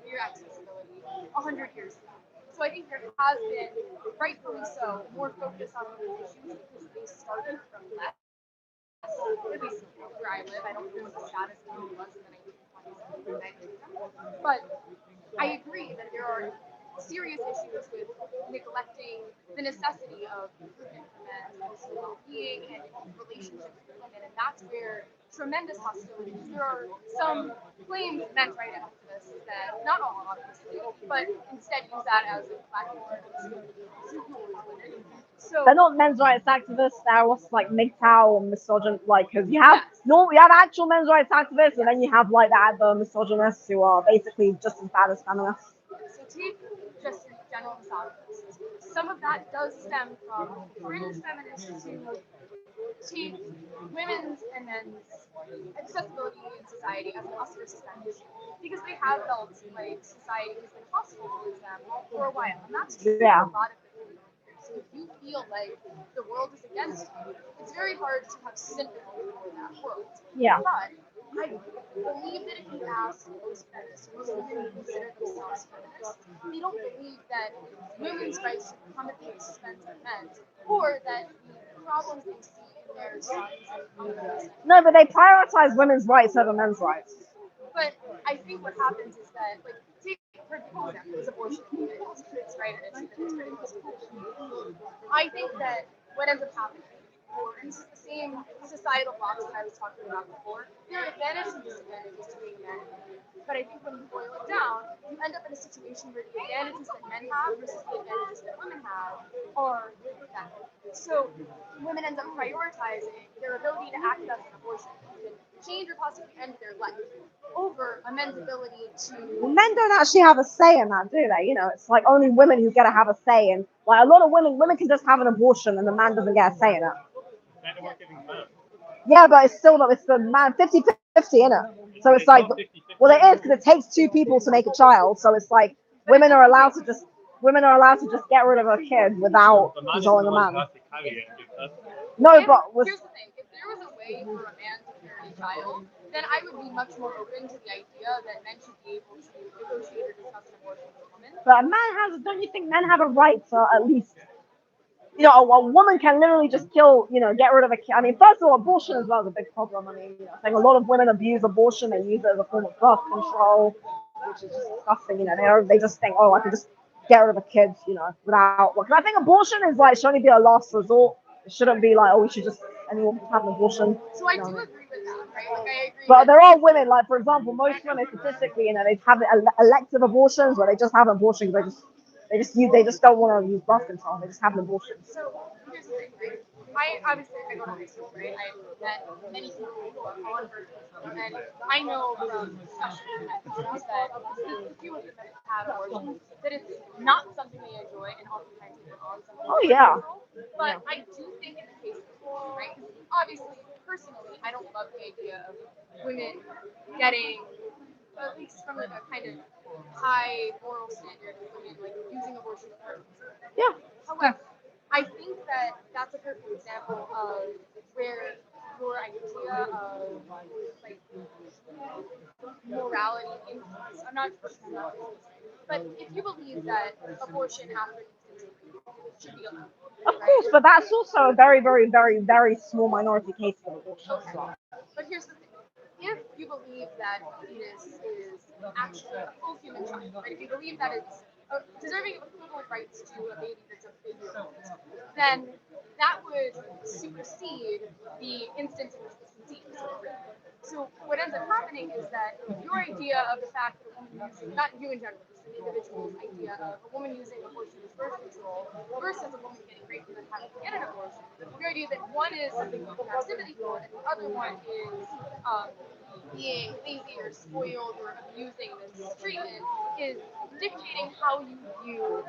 career accessibility 100 years ago. So I think there has been, rightfully so, more focus on women's issues because they started from less. At least where I live, I don't know what the status of it was in the 1920s. But I agree that there are serious issues with neglecting the necessity of improvement for men's emotional well-being and relationships with women, and that's where tremendous hostility. There are some claimed men's rights activists that, not all obviously, but instead use that as a platform to superimpose women. So they're not men's rights activists. They're also like MGTOW or misogyn, like because you have you have actual men's rights activists, and then you have like the misogynists who are basically just as bad as feminists. So take just your general misogynists. Some of that does stem from fringe feminists who take women's and men's accessibility in society as an ostracized issue because they have felt like society has been hostile towards them for a while, and that's true for a lot of people. So if you feel like the world is against you, it's very hard to have sympathy for that world. Yeah. But I believe that if you ask most feminists, most women who consider themselves feminists, they don't believe that women's rights should come at the expense of men's, or that the problems they see in their sons and mothers. No, but they prioritize women's rights over men's rights. But I think what happens is that, like, take for example, is abortion. It's right, and it's critical. I think that what ends up happening, and this is the same societal box that I was talking about before, there are advantages and disadvantages to being men. But I think when you boil it down, you end up in a situation where the advantages that men have versus the advantages that women have are that. So women end up prioritizing their ability to access an abortion and change or possibly end their life over a men's ability to. Well, men don't actually have a say in that, do they? You know, it's like only women who get to have a say in. Like a lot of women can just have an abortion and the man doesn't get a say in it. Yeah, but it's still not. It's the man 50-50 in it. So it's like, well, it is because it takes two people to make a child. So it's like women are allowed to just get rid of a kid without controlling a man. No, but Here's the thing: if there was a way for a man to carry a child, then I would be much more open to the idea that men should be able to negotiate or discuss an abortion with women. But a man has. Don't you think men have a right to at least? You know, a woman can literally just kill, get rid of a kid. I mean, first of all, abortion as well is a big problem. I mean, I think a lot of women abuse abortion. They use it as a form of birth control, which is just disgusting. They just think, oh, I can just get rid of a kid, without. Because I think abortion is like should only be a last resort. It shouldn't be like, oh, we should just anyone can have an abortion. So I do agree with that, right? Like I agree. But there are women, like for example, most women statistically, they have elective abortions where they just have an abortion because they just don't want to use birth control. They just have an abortion. So here's the thing, right? I go to high school, right? I've met many people who are on birth control, and I know from discussions with my friends that the few of them that have abortions, that it's not something they enjoy, and oftentimes they're on something. Oh yeah. But I do think in the case of abortion, right? Obviously, personally, I don't love the idea of women getting, at least from like a kind of high moral standard of women like using abortion for purposes. Yeah. However, I think that that's a perfect example of where your idea of like morality influence. I'm not sure, but if you believe that abortion after should be allowed. Of course, but that's also a very, very, very, very small minority case of abortion. Okay. But here's the thing. If you believe that the fetus is actually a full human child, right? If you believe that it's deserving of equivalent rights to a baby that's a baby, then that would supersede the instance in which it's conceived. So so what ends up happening is that your idea of the fact that a woman using, not you in general, just an individual's idea of a woman using abortion as birth control versus a woman getting raped and then having to get an abortion, your idea that one is something you can have sympathy for and the other one is being lazy or spoiled or abusing this treatment is dictating how you view.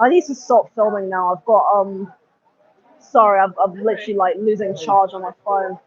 I need to stop filming now. I've got sorry, I'm literally like losing charge on my phone.